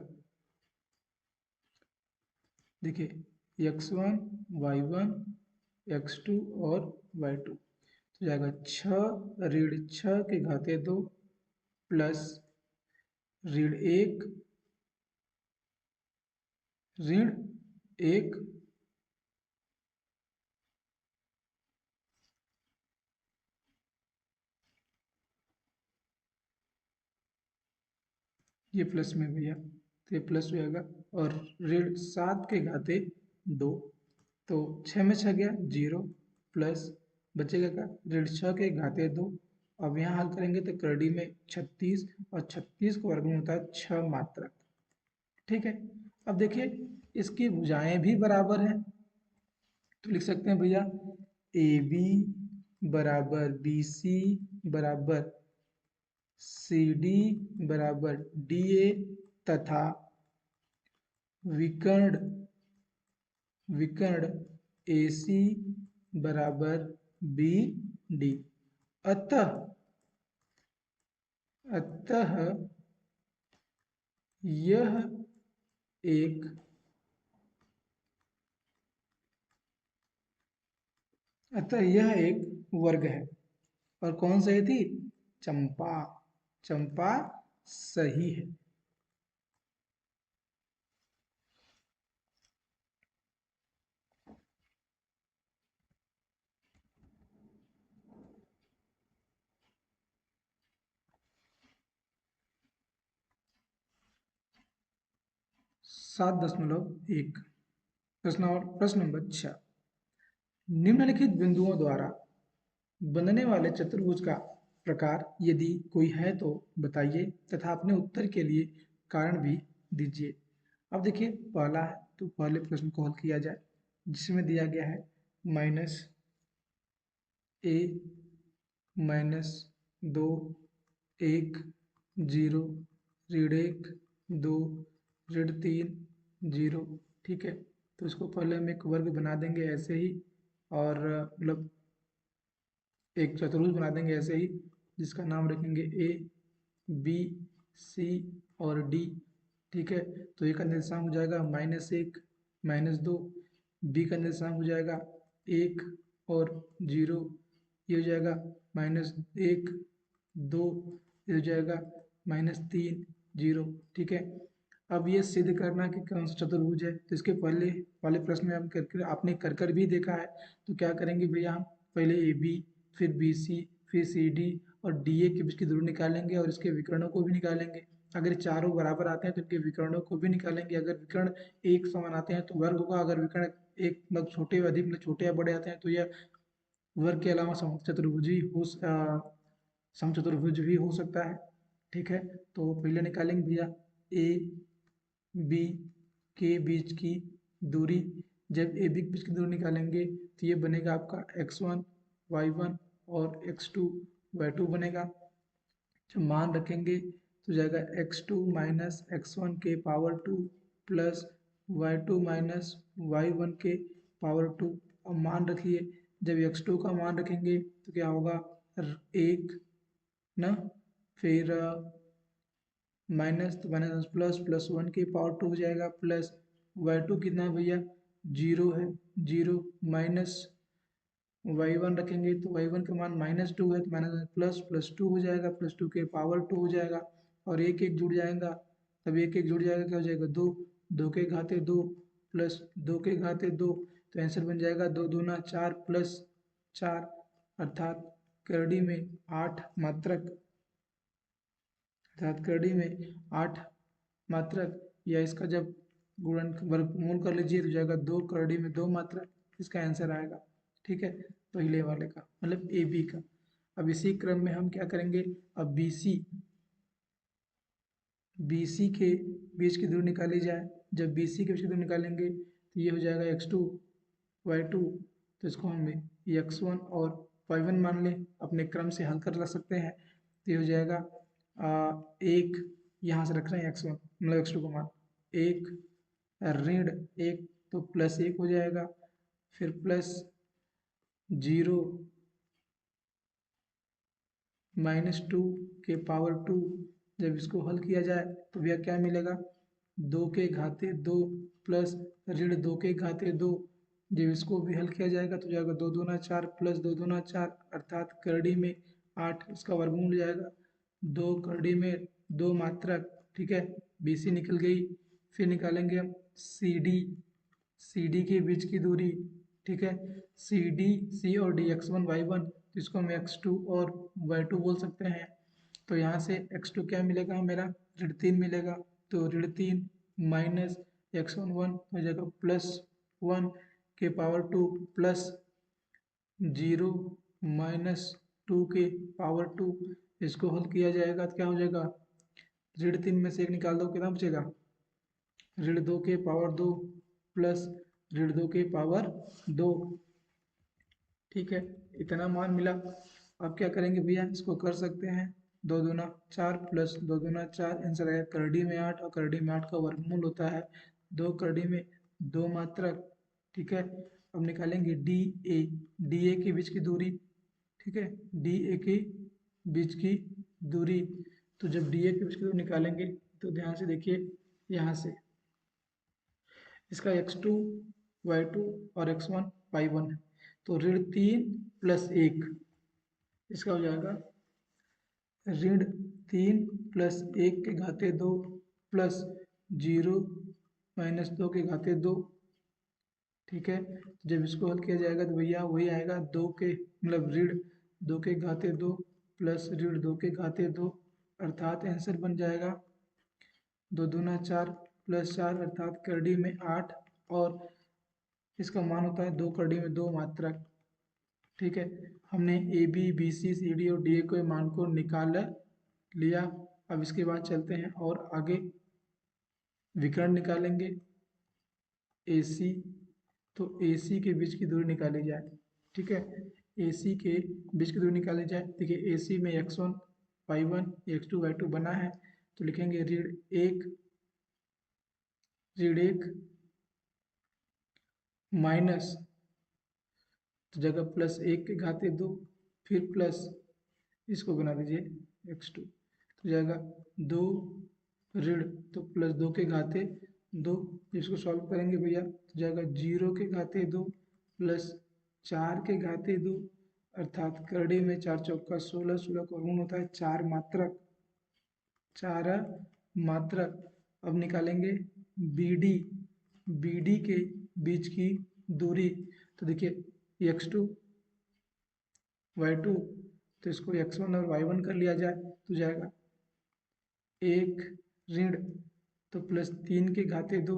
देखिए x1 y1 x2 और y2, तो जाएगा 6 ऋण 6 के घाते 2 प्लस ऋण 1 ये प्लस में भैया, तो ये प्लस हो जाएगा, और ऋण 7 के घाते 2। तो 6 में 6 गया 0, प्लस बचेगा क्या, ऋण 6 के घाते 2। अब यहाँ हल करेंगे तो करड़ी में 36, और 36 को वर्गमूल होता है 6 मात्रक। ठीक है, अब देखिए इसकी भुजाएं भी बराबर हैं, तो लिख सकते हैं भैया AB बराबर BC बराबर CD बराबर DA, तथा विकर्ण, विकर्ण AC बराबर BD। अतः, अतः यह एक, अतः यह एक वर्ग है। और कौन सही थी, चंपा, चंपा सही है। 7.1। प्रश्न नंबर 6, निम्नलिखित बिंदुओं द्वारा बनने वाले चतुर्भुज का प्रकार यदि कोई है तो बताइए तथा अपने उत्तर के लिए कारण भी दीजिए। अब देखिए पहला है तो पहले प्रश्न को हल किया जाए, जिसमें दिया गया है -a -2 1 0 -1 2 -3 0। ठीक है, तो इसको पहले हम एक वर्ग बना देंगे ऐसे ही, और मतलब एक चतुर्भुज बना देंगे ऐसे ही, जिसका नाम रखेंगे ए बी सी और डी। ठीक है, तो ए का निर्देशांक हो जाएगा -1 -2, बी का निर्देशांक हो जाएगा 1 और 0, ये हो जाएगा -1 2, ये हो जाएगा -3 0। ठीक है, अब ये सिद्ध करना कि कौन सा चतुर्भुज है, तो इसके पहले वाले प्रश्न में हम करके आपने कर भी देखा है। तो क्या करेंगे भैया, हम पहले ए बी, फिर बी सी, फिर सी डी और डी ए के बीच की दूरी निकालेंगे और इसके विकर्णों को भी निकालेंगे। अगर चारों बराबर आते हैं तो इनके विकर्णों को भी निकालेंगे। अगर विकर्ण एक समान आते हैं तो वर्ग होगा, अगर विकर्ण एक मतलब छोटे अधिक मतलब छोटे या बड़े आते हैं तो यह वर्ग के अलावा समचतुर्भुज भी हो सकता है। ठीक है, तो पहले निकालेंगे भैया ए बी के बीच की दूरी। जब ए बी के बीच की दूरी निकालेंगे तो ये बनेगा आपका x1 y1 और x2 y2 बनेगा। जब मान रखेंगे तो जाएगा x2 माइनस x1 के power 2 plus y2 minus y1 के पावर 2। अब मान रखिए, जब x2 का मान रखेंगे तो क्या होगा, 1 ना, फिर माइनस तो माइनस प्लस प्लस 1 के पावर 2 हो जाएगा, प्लस y2 कितना है भैया, 0 है, 0 माइनस y1 रखेंगे तो y1 का मान -2 है, तो माइनस प्लस प्लस 2 हो जाएगा, प्लस 2 के पावर 2 हो जाएगा, और एक एक जुड़ जाएगा। तब एक एक जुड़ जाएगा, क्या हो जाएगा, 2, 2 के घाते 2 प्लस 2 के घाते 2, तो आंसर बन जाएगा 2 दूना 4 प्लस 4, अर्थात करड़ी में 8 मात्रक, अर्थात करड़ी में 8 मात्रक, या इसका जब गुणन वर्गमूल कर लीजिए तो जाएगा 2 करड़ी में 2 मात्रक, इसका आंसर आएगा। ठीक है, पहले वाले का मतलब ए बी का। अब इसी क्रम में हम क्या करेंगे, अब बी सी के बीच की दूरी निकाली जाए। जब बी सी के बीच की दूरी निकालेंगे तो ये हो जाएगा x2 y2, तो इसको हम x1 और y1 मान लें, अपने क्रम से हल कर सकते हैं। तो ये हो जाएगा एक, यहाँ से रख रहे हैं x1 मतलब x2 का मान 1 ऋण 1, तो प्लस 1 हो जाएगा, फिर प्लस 0 -2 के पावर 2। जब इसको हल किया जाए तो भैया क्या मिलेगा, 2 के घाते 2 प्लस ऋण 2 के घाते 2। जब इसको भी हल किया जाएगा तो जाएगा 2 दूना 4 प्लस 2 दूना 4, अर्थात करड़ी में 8, इसका वर्गमूल जाएगा 2 करड़ी में 2 मात्रक। ठीक है, BC निकल गई। फिर निकालेंगे हम CD के बीच की दूरी। ठीक है, C और D x1 y1, तो इसको हम x2 और y2 बोल सकते हैं। तो यहाँ से x2 क्या मिलेगा, मेरा ऋण 3 मिलेगा, तो ऋण 3 माइनस x1 1 हो जाएगा +1 के पावर 2 प्लस 0 -2 के पावर 2। इसको हल किया जाएगा तो क्या हो जाएगा, ऋण 3 में से 1 निकाल दो, कितना बचेगा, ऋण 2 के पावर 2 प्लस ऋण 2 के पावर 2। ठीक है, इतना मान मिला। अब क्या करेंगे भैया, इसको कर सकते हैं, 2 दूना 4 प्लस 2 दूना 4, आंसर आएगा करड़ी में 8, और करड़ी में 8 का वर्गमूल होता है 2 करड़ी में 2 मात्रक। ठीक है, अब निकालेंगे डी ए के बीच की दूरी। ठीक है, डी ए के बीच की दूरी, तो जब डी ए के बीच की दूरी निकालेंगे तो ध्यान से देखिए, यहाँ से इसका x2 y2 और x1 y1 है, तो ऋण 3 प्लस 1, इसका हो जाएगा ऋण 3 प्लस 1 के घाते 2 प्लस 0 -2 के घाते 2। ठीक है, जब इसको हल किया जाएगा तो भैया वही आएगा, 2 के मतलब ऋण 2 के घाते 2 प्लस ऋण 2 के घाते 2, अर्थात आंसर बन जाएगा 2 दूना 4 प्लस 4, अर्थात करड़ी में 8, और इसका मान होता है 2 करड़ी में 2 मात्रक। ठीक है, हमने A B B C C D और डी ए के मान को निकाल लिया। अब इसके बाद चलते हैं और आगे विकर्ण निकालेंगे ए सी। तो ए सी के बीच की दूरी निकाली जाए। ठीक है, ए सी के बीच की दूरी निकाली जाए। देखिए ए सी में x1 y1 x2 y2 बना है, तो लिखेंगे ऋण एक माइनस, तो जगह प्लस एक के घाते दो, फिर प्लस इसको बना दीजिए x2, तो जाएगा दो ऋण, तो प्लस दो के घाते दो, इसको सॉल्व करेंगे भैया तो जाएगा 0 के घाते दो प्लस 4 के घाते दो, अर्थात करड़े में 4 चौका 16, 16 का वर्गमूल होता है 4 मात्रक। अब निकालेंगे बी डी के बीच की दूरी। तो देखिए x2 y2, तो इसको x1 और y1 कर लिया जाए तो जाएगा एक ऋण, तो प्लस 3 के घाते दो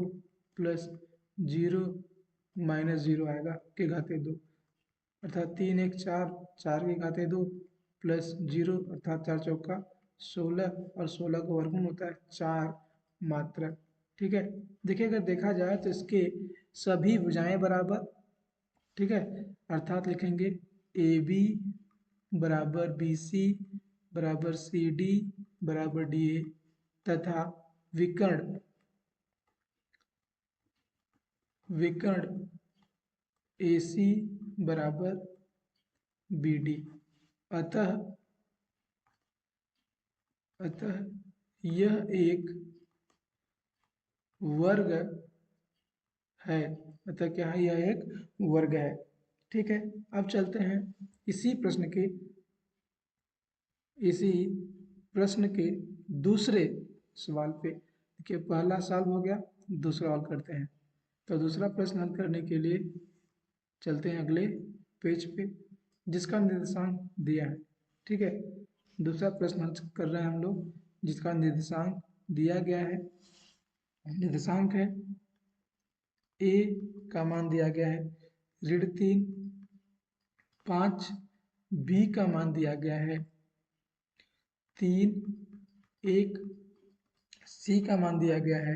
प्लस 0 माइनस 0 आएगा के घाते दो, अर्थात 3 एक 4, 4 के घाते दो प्लस 0, अर्थात 4 चौका 16, और 16 का वर्गमूल होता है 4 मात्रक। ठीक है, देखिए अगर देखा जाए तो इसके सभी भुजाएं बराबर। ठीक है, अर्थात लिखेंगे ए बी बराबर बी सी बराबर सी डी बराबर डी ए, तथा विकर्ण ए सी बराबर बी डी। अतः यह एक वर्ग है। अतः क्या है, यह एक वर्ग है। ठीक है, अब चलते हैं इसी प्रश्न के दूसरे सवाल पे। देखिए पहला सवाल हो गया, दूसरा हल करते हैं। तो दूसरा प्रश्न हल करने के लिए चलते हैं अगले पेज पे, जिसका निर्देशांक दिया है। ठीक है, दूसरा प्रश्न हल कर रहे हैं हम लोग, जिसका निर्देशांक दिया गया है। निर्देशांक है ए का मान दिया गया है ऋण 3, 5 बी का मान दिया गया है 3, 1 सी का मान दिया गया है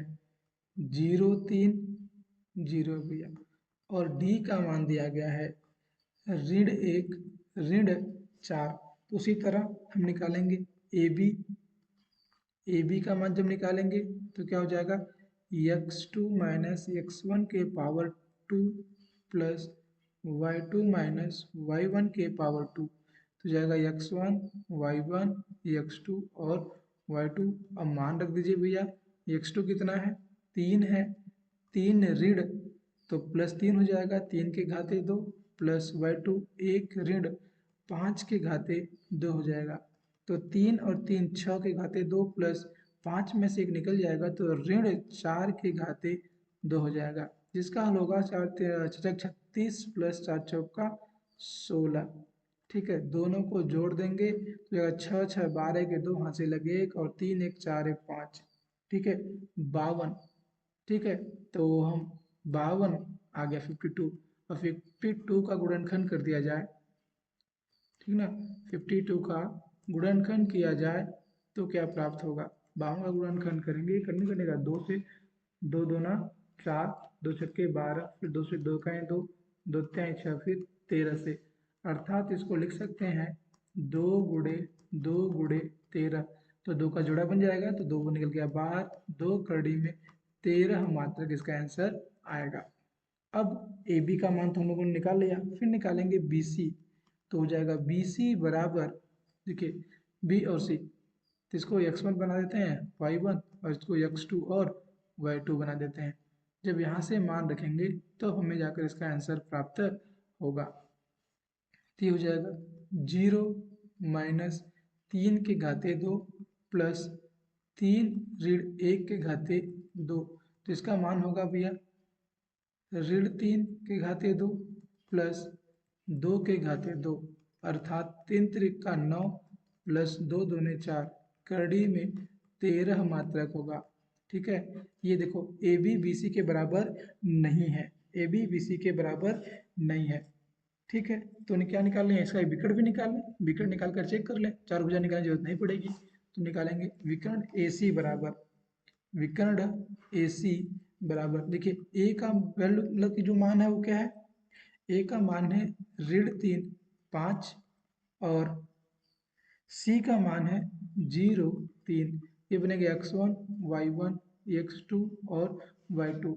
0, 3 0 भैया, और डी का मान दिया गया है ऋण 1 ऋण 4। तो उसी तरह हम निकालेंगे ए बी का मान जब निकालेंगे तो क्या हो जाएगा, x2 माइनस x1 के power 2 plus y2 minus y1 के पावर 2, तो जाएगा x1 y1 x2 और y2। अब मान रख दीजिए भैया, x2 कितना है, 3 है, 3 ऋण, तो प्लस 3 हो जाएगा, 3 के घाते 2 प्लस y2 1 ऋण 5 के घाते 2 हो जाएगा। तो 3 और 3 6 के घाते 2 प्लस 5 में से एक निकल जाएगा, तो ऋण 4 के घाते 2 हो जाएगा, जिसका हल होगा 4 36 प्लस 4 चौका 16। ठीक है, दोनों को जोड़ देंगे तो 6 6 12 के 2 हाथ से लगे 1 और 3 1 4 1 5। ठीक है, 52। ठीक है, तो हम 52 आ गया 52, और 52 का गुणनखंड कर दिया जाए। ठीक ना, 52 का गुणनखंड किया जाए तो क्या प्राप्त होगा, 52 का गुणनखंड करेंगे, करने का 2 से, 2 दूना 4, 2 छक्के 12, फिर 2 से 2 का 2, 2 तिहाई 6, फिर 13 से, अर्थात इसको लिख सकते हैं 2 गुणे 13। तो 2 का जोड़ा बन जाएगा, तो 2 निकल गया बाहर, 2 कड़ी में 13 मात्रक इसका आंसर आएगा। अब ए बी का मान तो हम लोगों ने निकाल लिया, फिर निकालेंगे बी सी। तो हो जाएगा बी सी बराबर, देखिए बी और सी, तो इसको x1 बना देते हैं y1, और इसको x2 और y2 बना देते हैं। जब यहाँ से मान रखेंगे तो हमें जाकर इसका आंसर प्राप्त होगा। तो ये हो जाएगा 0 माइनस 3 के घाते 2 प्लस 3 ऋण 1 के घाते 2, तो इसका मान होगा भैया ऋण 3 के घाते 2 प्लस 2 के घाते 2, अर्थात 3 त्रिक का 9 प्लस 2 दूने 4, करड़ी में 13 मात्रक होगा। ठीक है, ये देखो ए बी बी सी के बराबर नहीं है, ए बी बी सी के बराबर नहीं है। ठीक है, तो क्या निकाल लें, इसका विकर्ण भी निकाल लें, विकर्ण निकाल कर चेक कर लें, चार भुजा निकालने की जरूरत नहीं पड़ेगी। तो निकालेंगे विकर्ण AC बराबर, विकर्ण AC बराबर, देखिए ए का वैल्यू मतलब कि जो मान है वो क्या है, ए का मान है ऋण 3 5 और सी का मान है 0 3, ये बनेगा x1 y1 x2 और y2।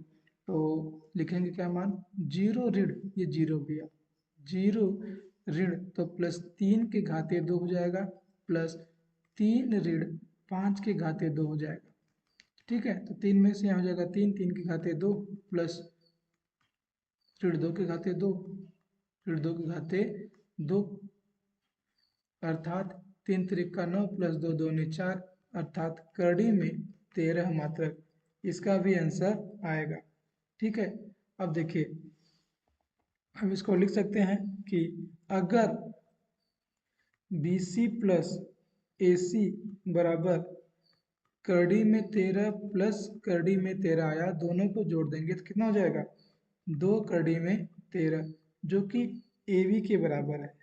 तो लिखेंगे क्या मान, 0 ऋण, ये 0 गया, 0 ऋण तो +3 के घाते 2 हो जाएगा, प्लस 3 ऋण 5 के घाते 2 हो जाएगा। ठीक है, तो 3 में से यहाँ हो जाएगा 3 3 के घाते 2 प्लस ऋण 2 के घाते 2, ऋण 2 के घाते 2 अर्थात 3 त्रिक का 9 प्लस 2 दूनी 4, अर्थात करड़ी में 13 मात्रक, इसका भी आंसर आएगा। ठीक है, अब देखिए हम इसको लिख सकते हैं कि अगर BC प्लस AC बराबर करड़ी में 13 प्लस करड़ी में 13 आया, दोनों को जोड़ देंगे तो कितना हो जाएगा, 2 करड़ी में 13, जो कि AB के बराबर है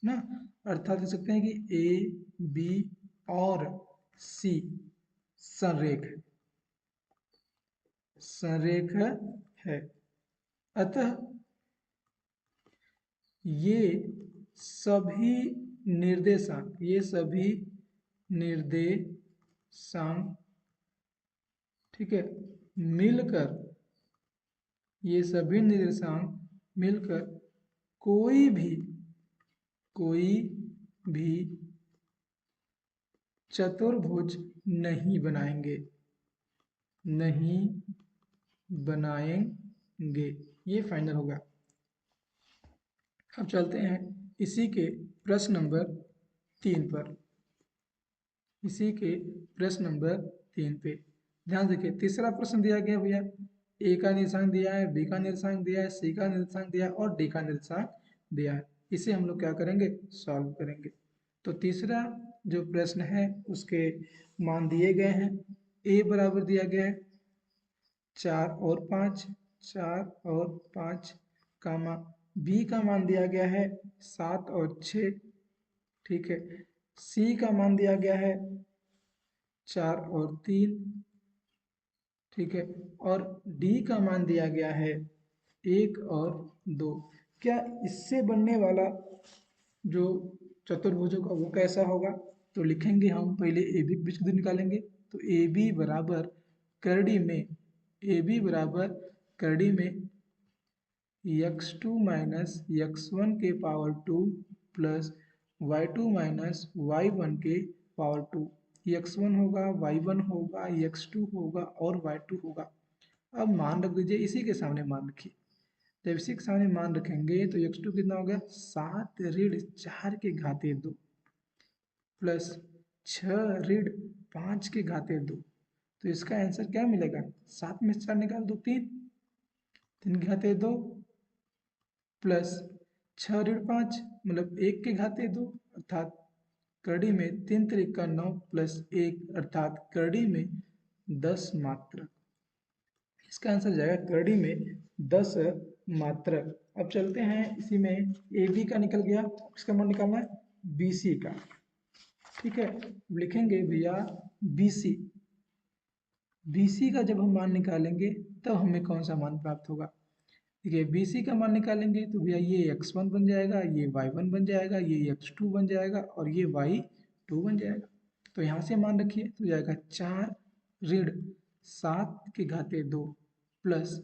ना, अर्थात लिख सकते हैं कि A B और C संरेख है, संरेख है। अतः ये सभी निर्देशांक, ये सभी निर्देशांक, ठीक है, मिलकर, ये सभी निर्देशांक मिलकर कोई भी, कोई भी चतुर्भुज नहीं बनाएंगे, नहीं बनाएंगे, ये फाइनल होगा। अब चलते हैं इसी के प्रश्न नंबर 3 पर, इसी के प्रश्न नंबर 3 पे ध्यान देखिए, तीसरा प्रश्न दिया गया भैया, ए का निर्देशांक दिया है, बी का निर्देशांक दिया है, सी का निर्देशांक दिया है और डी का निर्देशांक दिया है। इसे हम लोग क्या करेंगे, सॉल्व करेंगे। तो तीसरा जो प्रश्न है उसके मान दिए गए हैं, ए बराबर दिया गया है 4 और 5, 4 और 5 कामा, बी का मान दिया गया है 7 और 6, ठीक है, सी का मान दिया गया है 4 और 3, ठीक है, और डी का मान दिया गया है 1 और 2। क्या इससे बनने वाला जो चतुर्भुजों का वो कैसा होगा, तो लिखेंगे हम पहले ए बी के बीच की दूरी निकालेंगे। तो ए बी बराबर करड़ी में, ए बी बराबर करड़ी में x2 माइनस x1 के power 2 plus y2 minus y1 के पावर 2, x1 होगा, y1 होगा, x2 होगा और y2 होगा। अब मान रख दीजिए, इसी के सामने मान रखिए, जब इसी के सामने मान रखेंगे तो x2 कितना हो गया, 7 ऋण 4 के घाते 2 प्लस 6 ऋण 5 के घाते 2। तो इसका आंसर क्या मिलेगा, 7 में से 4 निकाल दो 3, 3 के घाते 2 प्लस 6 ऋण 5 मतलब 1 के घाते 2, अर्थात करड़ी में 3 त्रिक का 9 प्लस 1, अर्थात करड़ी में 10 मात्रक। इसका आंसर जाएगा करड़ी में 10 मात्रक। अब चलते हैं इसी में, ए बी का निकल गया, इसका मान निकालना है बी सी का। ठीक है, लिखेंगे भैया बी सी, बी सी का जब हम मान निकालेंगे तब हमें कौन सा मान प्राप्त होगा, देखिए बी सी का मान निकालेंगे तो भैया ये x1 बन जाएगा, ये y1 बन जाएगा, ये x2 बन जाएगा और ये y2 बन जाएगा। तो यहाँ से मान रखिए तो जाएगा 4 ऋण 7 के घाते 2 प्लस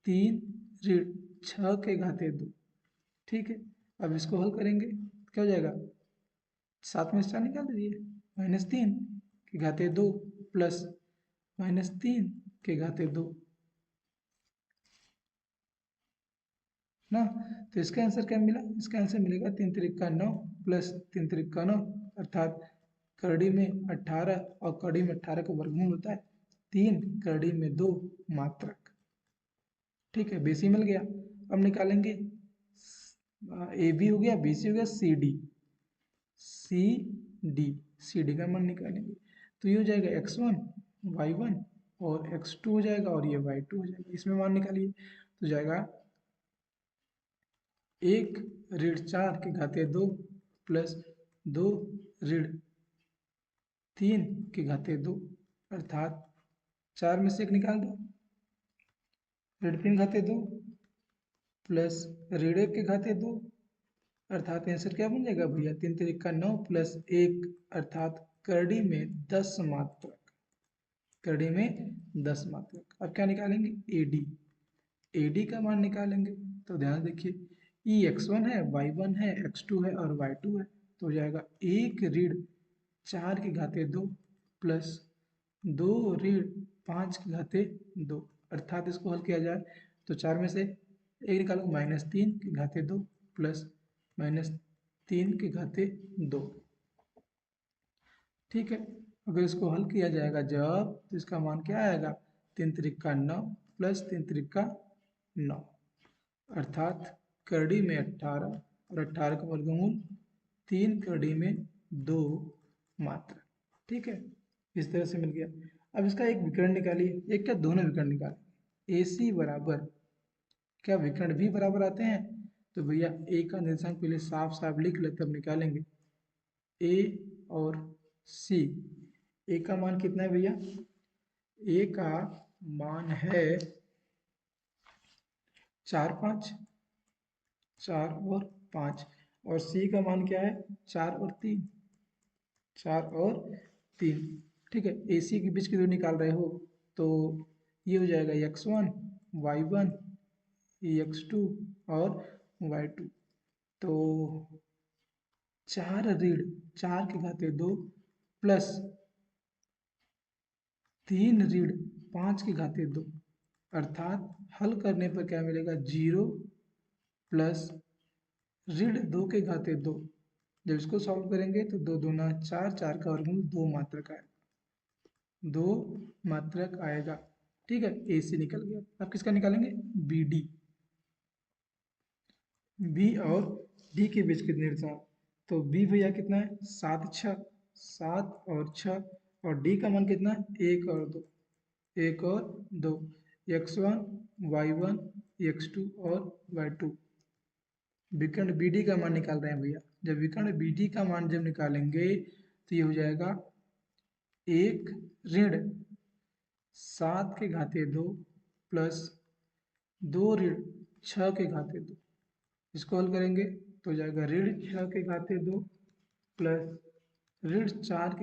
3 ऋण 6 के घाते 2। ठीक है, अब इसको हल करेंगे क्या हो जाएगा, 7 में से 4 निकाल दीजिए, -3 के घाते 2 प्लस -3 के घाते 2 ना। तो इसका आंसर क्या मिला, इसका आंसर मिलेगा 3 त्रिक का 9 प्लस 3 त्रिक का 9, अर्थात करड़ी में 18 और करड़ी में 18 का वर्गमूल होता है 3, करड़ी में 2 मात्रक। ठीक है, बीसी मिल गया। अब निकालेंगे ए बी हो गया, बी सी हो गया, C D, C D, C D का मान निकालेंगे तो ये हो जाएगा x1 y1 और x2 हो जाएगा और ये y2 हो जाएगा। इसमें मान निकालिए तो जाएगा एक ऋण 4 प्लस 2 ऋण 3 अर्थात 4 में से 1 निकाल दो। ऋण 3 प्लस ऋण 1 अर्थात आंसर क्या बन जाएगा भैया, 3 3 9 प्लस 1 अर्थात करड़ी में 10 मात्रक। करड़ी में 10 मात्रक। अब क्या निकालेंगे, एडी। एडी का मान निकालेंगे तो ध्यान देखिए, ई x1 है, y1 है, x2 है और y2 है, तो हो जाएगा 1 ऋण 4 प्लस 2 ऋण 5 अर्थात इसको हल किया जाए तो 4 में से 1 निकालो, -3 प्लस -3 ठीक है। अगर इसको हल किया जाएगा जब, तो इसका मान क्या आएगा, 3 3 9 प्लस 3 3 9 अर्थात करड़ी में 18 और 18 का वर्गमूल 3 करड़ी में 2 मात्रा। ठीक है, इस तरह से मिल गया। अब इसका एक विकर्ण निकालिए, एक क्या दोनों विकर्ण निकालिए। AC बराबर, क्या विकर्ण भी बराबर आते हैं, तो भैया A का निर्देशांक पहले साफ साफ लिख ले तब निकालेंगे। A और C, A का मान कितना है भैया, A का मान है 4 5, 4 और 5, और C का मान क्या है, 4 और 3, 4 और 3। ठीक है, AC के बीच की दूरी निकाल रहे हो तो ये हो जाएगा x1 y1 x2 और y2। तो 4 ऋण 4 प्लस 3 ऋण 5 अर्थात हल करने पर क्या मिलेगा, 0 प्लस ऋण 2 जब इसको सॉल्व करेंगे तो 2 दूना 4, 4 का वर्गमूल 2 मात्रक आएगा, 2 मात्रक आएगा। ठीक है, AC निकल गया। अब किसका निकालेंगे, BD। B और D के बीच कितने निर्देशांक, तो B भैया कितना है, 7 6, 7 और 6, और D का मान कितना है, 1 और 2, 1 और 2, x1 y1 x2 और y2। विकर्ण BD का मान निकाल रहे हैं भैया। जब विकर्ण BD का मान जब निकालेंगे तो ये हो जाएगा 1 ऋण 7 प्लस 2 ऋण 6 इसको हल करेंगे तो हो जाएगा ऋण 6 प्लस ऋण 4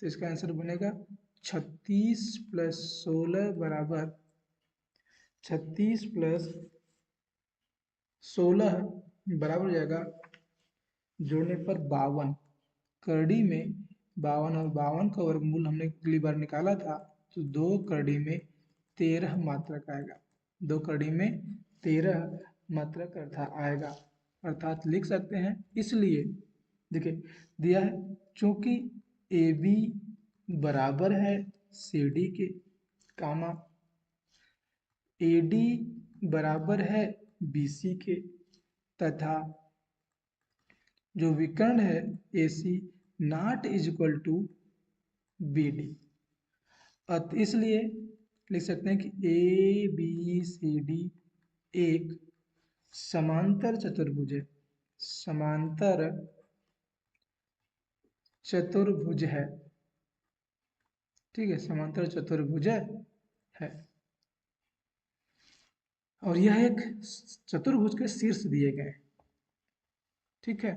तो इसका आंसर बनेगा 36 प्लस 16 बराबर 36 प्लस 16 बराबर हो जाएगा, जोड़ने पर 52। करड़ी में 52 और 52 का वर्गमूल हमने अगली बार निकाला था, तो 2 करड़ी में 13 मात्रक आएगा, 2 करड़ी में 13 मात्रक अर्थात आएगा, अर्थात लिख सकते हैं। इसलिए देखिए दिया है, चूंकि AB बराबर है CD के, कामा AD बराबर है BC के, तथा जो विकर्ण है AC not is equal to BD। इसलिए लिख सकते हैं कि ABCD एक समांतर चतुर्भुज है, समांतर चतुर्भुज है। ठीक है, समांतर चतुर्भुज है, और यह एक चतुर्भुज के शीर्ष दिए गए। ठीक है,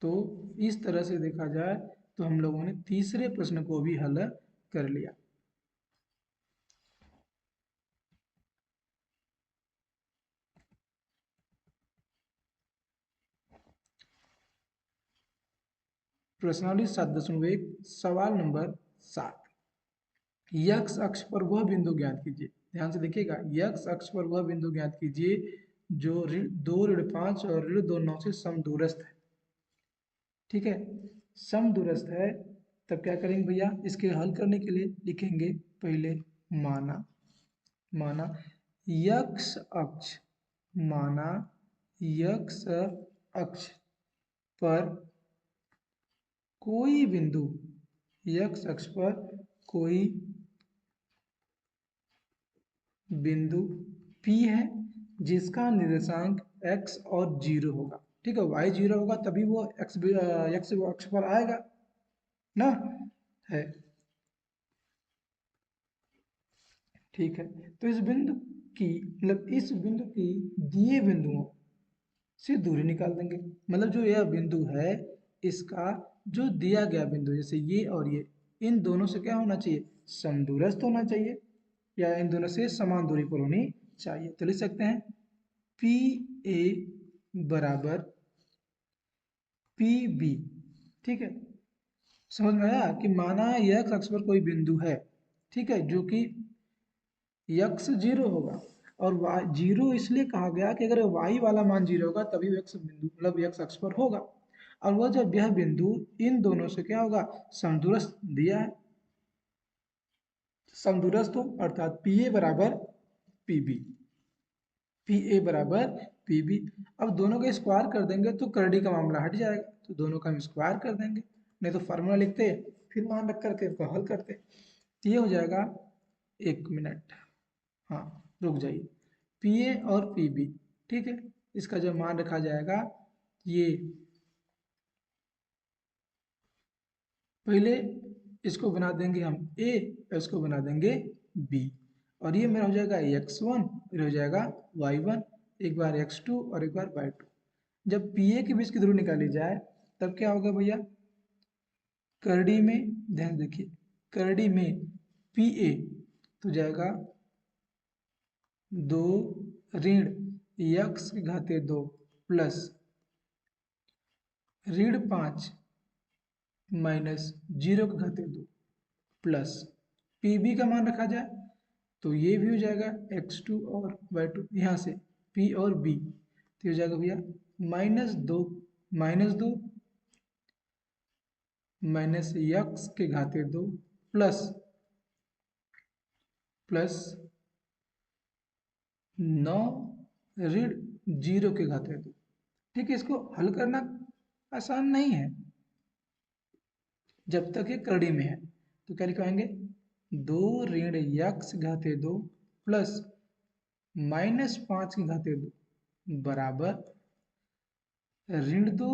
तो इस तरह से देखा जाए तो हम लोगों ने तीसरे प्रश्न को भी हल कर लिया। प्रश्नावली 7.1 सवाल नंबर 7, यक्स अक्ष पर वह बिंदु ज्ञात कीजिए। ध्यान से देखिएगा, यक्स अक्ष पर वह बिंदु ज्ञात कीजिए जो ऋण 2 ऋण 5 और ऋण 2 9 से समदूरस्थ है। ठीक है, समदूरस्थ है, तब क्या करेंगे भैया, इसके हल करने के लिए लिखेंगे पहले माना, माना यक्स अक्ष, माना यक्स अक्ष पर कोई बिंदु, यक्स अक्ष पर कोई बिंदु P है जिसका निर्देशांक x और 0 होगा। ठीक है, y 0 होगा तभी वो x अक्ष पर आएगा ना, है। ठीक है, तो इस बिंदु की मतलब इस बिंदु की दिए बिंदुओं से दूरी निकाल देंगे। मतलब जो यह बिंदु है, इसका जो दिया गया बिंदु, जैसे ये और ये, इन दोनों से क्या होना चाहिए, समदूरस्थ होना चाहिए, या इन दोनों से समान दूरी पर होनी चाहिए। तो लिख सकते हैं पी ए बराबर पी बी। ठीक है, समझ में आया कि माना यह अक्ष पर कोई बिंदु है, ठीक है, जो कि यक्स 0 होगा, और वाई 0 इसलिए कहा गया कि अगर y वाला मान 0 होगा तभी यक्स बिंदु मतलब यक्स अक्ष पर होगा। और वह जब यह बिंदु इन दोनों से क्या होगा, समदूरस्थ दिया है, समदूरस्थ हो, अर्थात पी ए बराबर पी बी, पी ए बराबर पी बी। अब दोनों का स्क्वायर कर देंगे तो करड़ी का मामला हट जाएगा, तो दोनों का हम स्क्वायर कर देंगे, नहीं तो फार्मूला लिखते फिर मान रख करके इनको हल करते। ये हो जाएगा, एक मिनट, हाँ रुक जाइए, पी ए और पी बी, ठीक है, इसका जब मान रखा जाएगा, ये पहले इसको बना देंगे हम ए, और इसको बना देंगे बी, और ये मेरा हो जाएगा x1, फिर हो जाएगा y1, एक बार x2 और एक बार y2। जब पी ए के बीच की दूरी निकाली जाए तब क्या होगा भैया, करड़ी में ध्यान देखिए, करड़ी में पी ए तो जाएगा 2 ऋण यक्स के घाते 2 प्लस ऋण 5 माइनस 0 के घाते 2 प्लस पी बी का मान रखा जाए तो ये भी हो जाएगा x2 और y2, यहाँ से p और b, तो हो जाएगा भैया -2 -2 माइनस यक्स के घाते 2 प्लस प्लस 9 ऋण 0 के घाते 2। ठीक है, इसको हल करना आसान नहीं है जब तक ये करड़ी में है, तो क्या लिखवाएंगे, 2 ऋण यक्स घाते 2 प्लस -5 के घाते 2 बराबर ऋण 2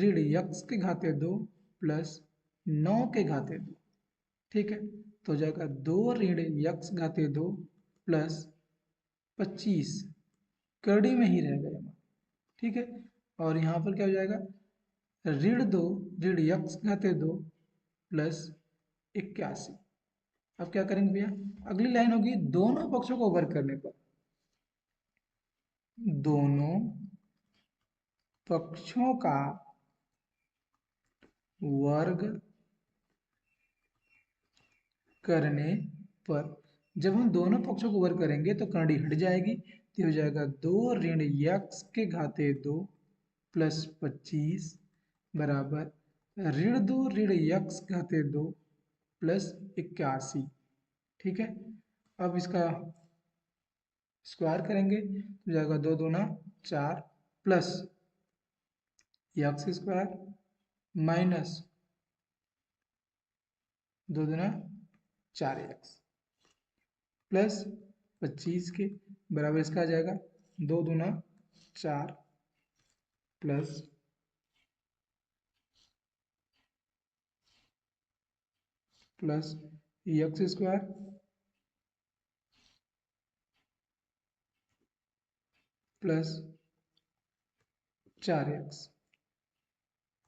ऋण यक्स के घाते 2 प्लस 9 के घाते 2। ठीक है, तो हो जाएगा 2 ऋण यक्स घाते 2 प्लस 25, करड़ी में ही रह गए हमारे। ठीक है, और यहाँ पर क्या हो जाएगा, ऋण 2 ऋण यक्स घाते 2 प्लस 81। अब क्या करेंगे भैया, अगली लाइन होगी दोनों पक्षों को वर्ग करने पर, दोनों पक्षों का वर्ग करने पर, जब हम दोनों पक्षों को वर्ग करेंगे तो करड़ी हट जाएगी, तो हो जाएगा 2 ऋण यक्स के घाते 2 प्लस 25 बराबर ऋण 2 ऋण यक्स घाते 2 प्लस 81। ठीक है, अब इसका स्क्वायर करेंगे तो जाएगा 2 दूना 4 प्लस यक्स स्क्वायर माइनस 2 दूना 4x प्लस 25 के बराबर इसका आ जाएगा 2 दूना 4 plus plus x square plus 4x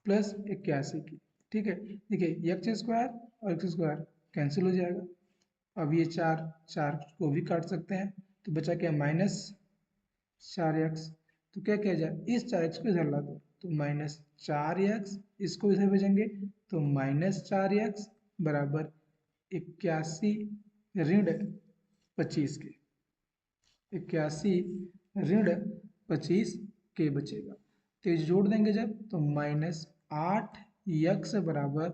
plus 81 की। ठीक है, देखिए एक्स स्क्वायर और एक्स स्क्वायर कैंसिल हो जाएगा, अब ये चार चार को भी काट सकते हैं, तो बचा क्या, -4x। तो क्या किया जाए, इस 4x को इधर ला दो तो -4x, इसको इधर भेजेंगे तो -4x बराबर 81 ऋण 25 के, 81 ऋण 25 के बचेगा। तो ये जोड़ देंगे जब तो -8 यक्स बराबर,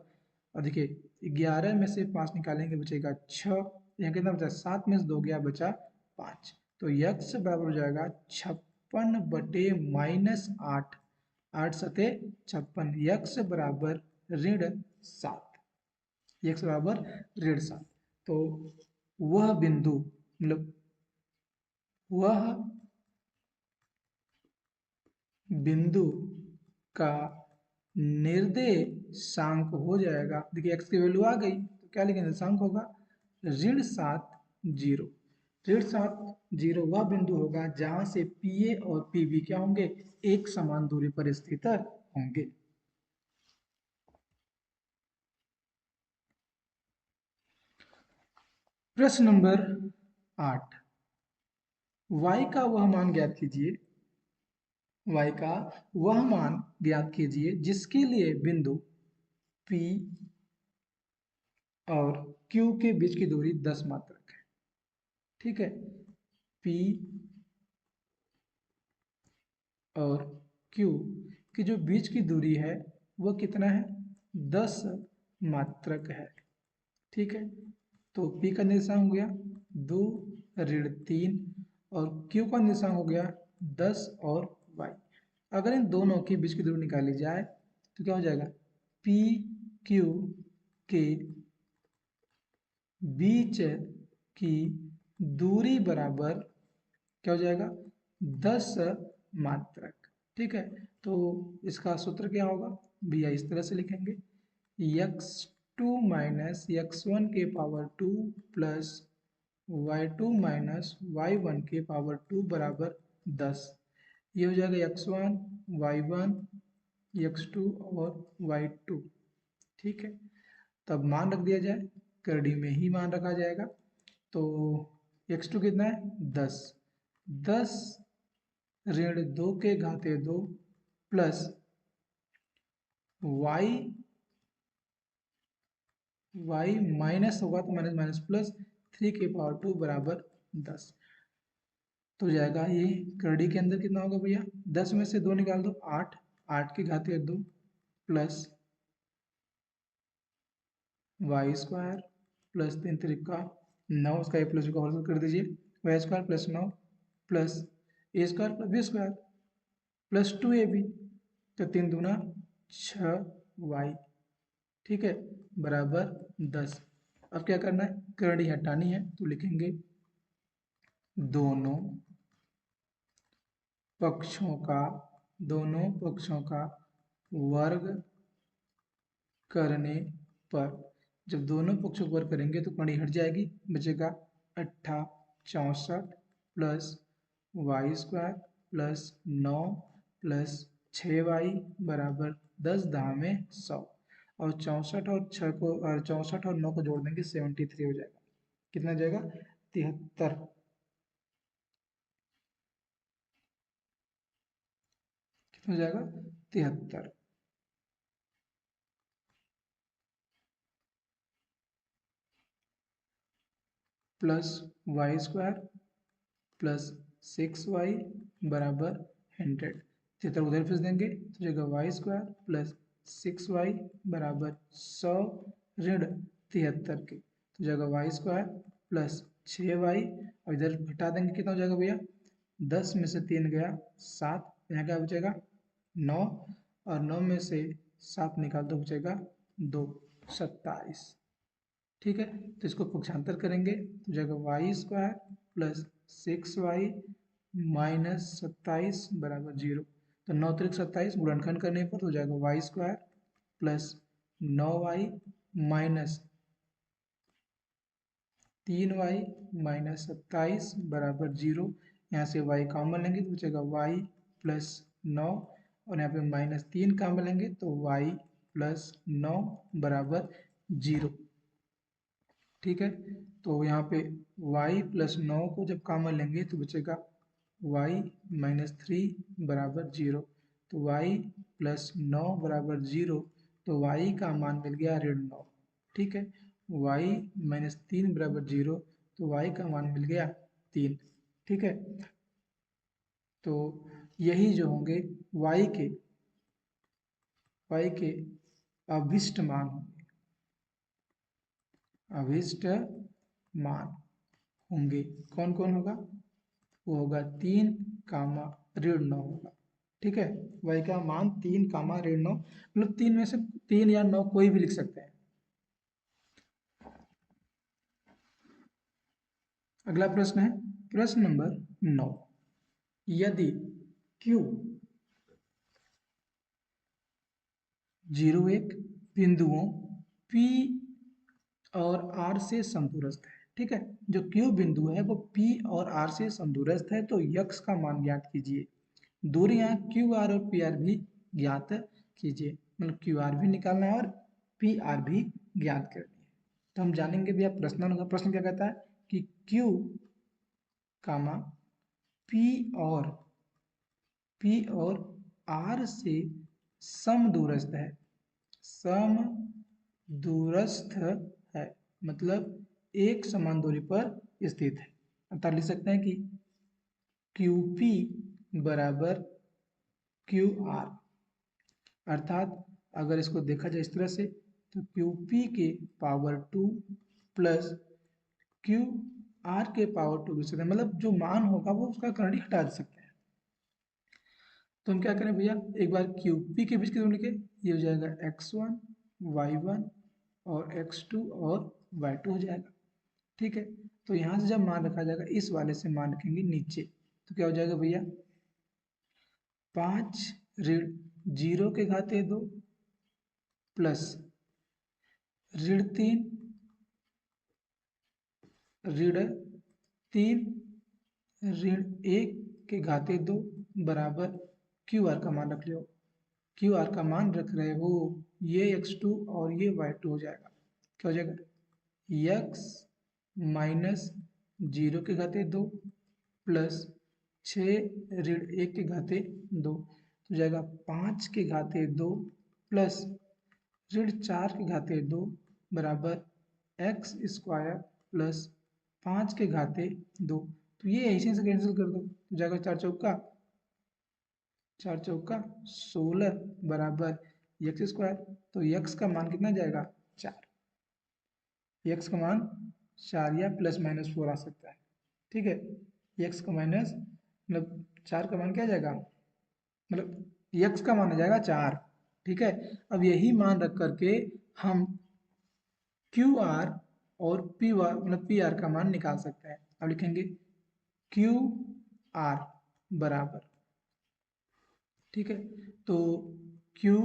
और देखिए 11 में से 5 निकालेंगे बचेगा 6, यहाँ कितना बचा, 7 में से 2 गया बचा 5, तो यक्स बराबर हो जाएगा 56 बटे -8, 8 सते 56, यक्स बराबर ऋण 7, यक्स बराबर ऋण 7। तो वह बिंदु मतलब वह बिंदु का निर्देशांक हो जाएगा। देखिए x की वैल्यू आ गई तो क्या लिखेंगे, निर्देशांक होगा ऋण 7 0। ऋण 7 0 वह बिंदु होगा जहां से पी ए और पी बी क्या होंगे, एक समान दूरी पर स्थित होंगे। प्रश्न नंबर 8, y का वह मान ज्ञात कीजिए, y का वह मान ज्ञात कीजिए जिसके लिए बिंदु P और Q के बीच की दूरी 10 मात्रक है। ठीक है, P और Q की जो बीच की दूरी है वह कितना है, 10 मात्रक है। ठीक है, तो P का निर्देशांक हो गया 2 ऋण 3 और Q का निर्देशांक हो गया 10 और y। अगर इन दोनों के बीच की दूरी निकाली जाए तो क्या हो जाएगा, पी क्यू के बीच की दूरी बराबर क्या हो जाएगा, 10 मात्रक। ठीक है, तो इसका सूत्र क्या होगा भैया, इस तरह से लिखेंगे, x2 माइनस x1 के power 2 plus y2 minus y1 के पावर 2 बराबर 10। ये हो जाएगा x1 y1 x2 और y2। ठीक है, तब मान रख दिया जाए, करड़ी में ही मान रखा जाएगा। तो x2 कितना है, 10, 10 ऋण 2 के घाते 2 प्लस y माइनस होगा तो माइनस माइनस प्लस 3 के पावर 2 बराबर 10। तो जाएगा ये करड़ी के अंदर कितना होगा भैया, 10 में से 2 निकाल दो 8, 8 के घाते 2 प्लस वाई स्क्वायर प्लस 3 त्रिका 9, उसका ए प्लस बी का होल कर दीजिए, y square plus 9 plus a square plus b square plus 2ab, तो 3 दूना 6y। ठीक है, बराबर 10। अब क्या करना है, करड़ी हटानी है तो लिखेंगे दोनों पक्षों का दोनों पक्षों का वर्ग करने पर, जब दोनों पक्षों को वर्ग करेंगे तो कड़ी हट जाएगी, बचेगा 64 plus y square plus 9 plus 6y बराबर 10 दाम में 100। और 64 और 6 को और 64 और 9 को जोड़ देंगे 73 हो जाएगा। कितना हो जाएगा, 73। कितना हो जाएगा, 73 plus y square plus 6y बराबर 100। 73 उधर भेज देंगे तो जगह वाई स्क्वायर प्लस 6y बराबर 100 ऋण 73 के, तो जगह वाई स्क्वायर प्लस 6y और इधर घटा देंगे, कितना हो जाएगा भैया, 10 में से 3 गया 7, यहाँ क्या बचेगा 9, और 9 में से 7 निकाल दो बचेगा 2, 27। ठीक है, तो इसको पक्षांतर करेंगे तो जगह Y square plus 6y minus 27 बराबर 0। तो 9 त्रिक 27 गुणनखंड करने पर हो जाएगा y square plus 9y minus 3y minus 27 बराबर 0। यहाँ से y कॉमन लेंगे तो बचेगा y प्लस 9, और यहाँ पे माइनस 3 कॉमन लेंगे तो y प्लस 9 बराबर 0। ठीक है, तो यहाँ पे y प्लस 9 को जब कॉमन लेंगे तो बचेगा y माइनस 3 बराबर 0। तो y प्लस 9 बराबर 0, तो y का मान मिल गया ऋण 9। ठीक है, y माइनस 3 बराबर 0, तो y का मान मिल गया 3। ठीक है, तो यही जो होंगे y के अभिष्ट मान होंगे, अभिष्ट मान होंगे। कौन कौन होगा, वो होगा 3 कामा ऋण 9 होगा। ठीक है, y का मान 3 कामा ऋण 9, मतलब 3 में से 3 या 9 कोई भी लिख सकते हैं। अगला प्रश्न है प्रश्न नंबर 9, यदि q 0 1 बिंदुओं P और R से समदूरस्थ है। ठीक है, जो Q बिंदु है वो P और R से समदूरस्थ है, तो यक्स का मान ज्ञात कीजिए। दूरियां QR और PR भी ज्ञात कीजिए, मतलब QR भी निकालना है और PR भी ज्ञात करनी है। तो हम जानेंगे भैया प्रश्न होगा। प्रश्न क्या कहता है कि Q कामा P और R से समदूरस्थ है, समदूरस्थ है मतलब एक समान दूरी पर स्थित है। अर्थात लिख सकते हैं कि QP बराबर QR, अर्थात अगर इसको देखा जाए इस तरह से तो QP के पावर 2 प्लस QR के पावर 2 से, मतलब जो मान होगा वो उसका करंट हटा दे सकते हैं। तो हम क्या करें भैया, एक बार QP के बीच की दूरी लिखे, ये हो जाएगा x1 y1 और x2 और y2 हो जाएगा। ठीक है, तो यहाँ से जब मान रखा जाएगा इस वाले से मान रखेंगे नीचे, तो क्या हो जाएगा भैया 5 ऋण 0 के घाते 2 प्लस ऋण 3 ऋण 3 ऋण 1 के घाते 2 बराबर QR का मान रख लो। QR का मान रख रहे हो, ये x2 और ये y2 हो जाएगा। क्या हो जाएगा x माइनस 0 के घाते 2 प्लस 6 ऋण 1 के घाते 2, तो जाएगा 5 के घाते 2 प्लस ऋण 4 के घाते 2 बराबर एक्स स्क्वायर प्लस 5 के घाते 2। तो ये ऐसे से कैंसिल कर दो, तो जाएगा 4 चौका 16 बराबर एक्स स्क्वायर। तो एक्स का मान कितना जाएगा 4, एक्स का मान 4 या प्लस माइनस 4 आ सकता है। ठीक है, एक्स का माइनस मतलब 4 का मान क्या जाएगा, मतलब एक्स का मान आ जाएगा 4। ठीक है, अब यही मान रख करके हम क्यू आर और पी आर मतलब पी आर का मान निकाल सकते हैं। अब लिखेंगे क्यू आर बराबर, ठीक है, तो क्यू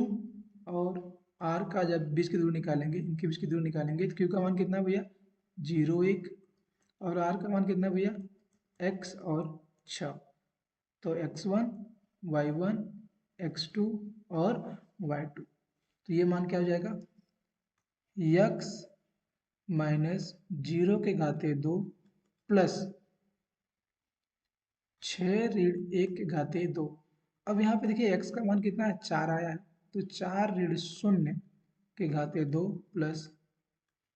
और आर का जब बीच की दूरी निकालेंगे, इनके बीच की दूरी निकालेंगे, तो क्यू का मान कितना भैया 0 1 और आर का मान कितना भैया एक्स और 6, तो x1 y1 x2 और y2, तो ये मान क्या हो जाएगा x माइनस 0 के घाते 2 प्लस 6 ऋण 1 के घाते 2। अब यहाँ पे देखिए x का मान कितना है 4 आया है, तो 4 ऋण 0 के घाते 2 प्लस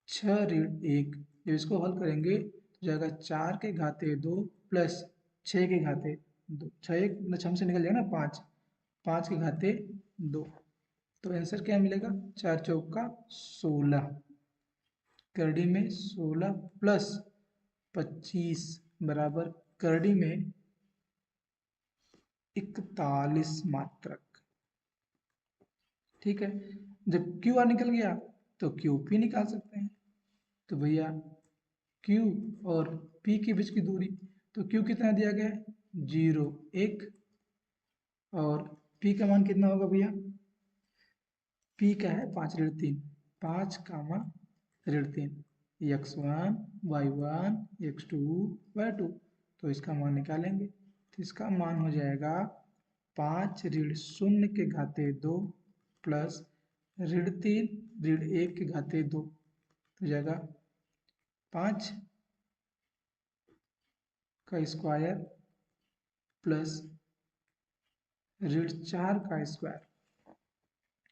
6 ऋण 1, जब इसको हल करेंगे तो जाएगा 4 के घाते 2 प्लस 6 के घाते 2, 6 एक मतलब 6 से निकल जाएगा ना 5, 5 के घाते 2, तो आंसर क्या मिलेगा 4 चौका 16, करड़ी में 16 प्लस 25 बराबर करड़ी में 41 मात्रक। ठीक है, जब क्यू आर निकल गया तो क्यू पी निकाल सकते हैं। तो भैया क्यू और पी के बीच की दूरी, तो क्यू कितना दिया गया है 0 1 और पी का मान कितना होगा भैया, पी का है 5 ऋण 3, 5 कामा ऋण 3, x1 y1 x2 y2, तो इसका मान निकालेंगे, तो इसका मान हो जाएगा 5 ऋण 0 के घाते 2 प्लस ऋण 3 ऋण 1 के घाते 2, तो जाएगा 5 का स्क्वायर प्लस ऋण 4 का स्क्वायर।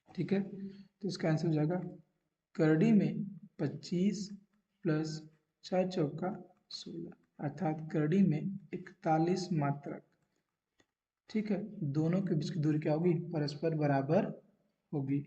ठीक है, तो इसका आंसर हो जाएगा करड़ी में 25 प्लस 4 चौका 16, अर्थात करड़ी में 41 मात्रक। ठीक है, दोनों के बीच की दूरी क्या होगी परस्पर बराबर होगी।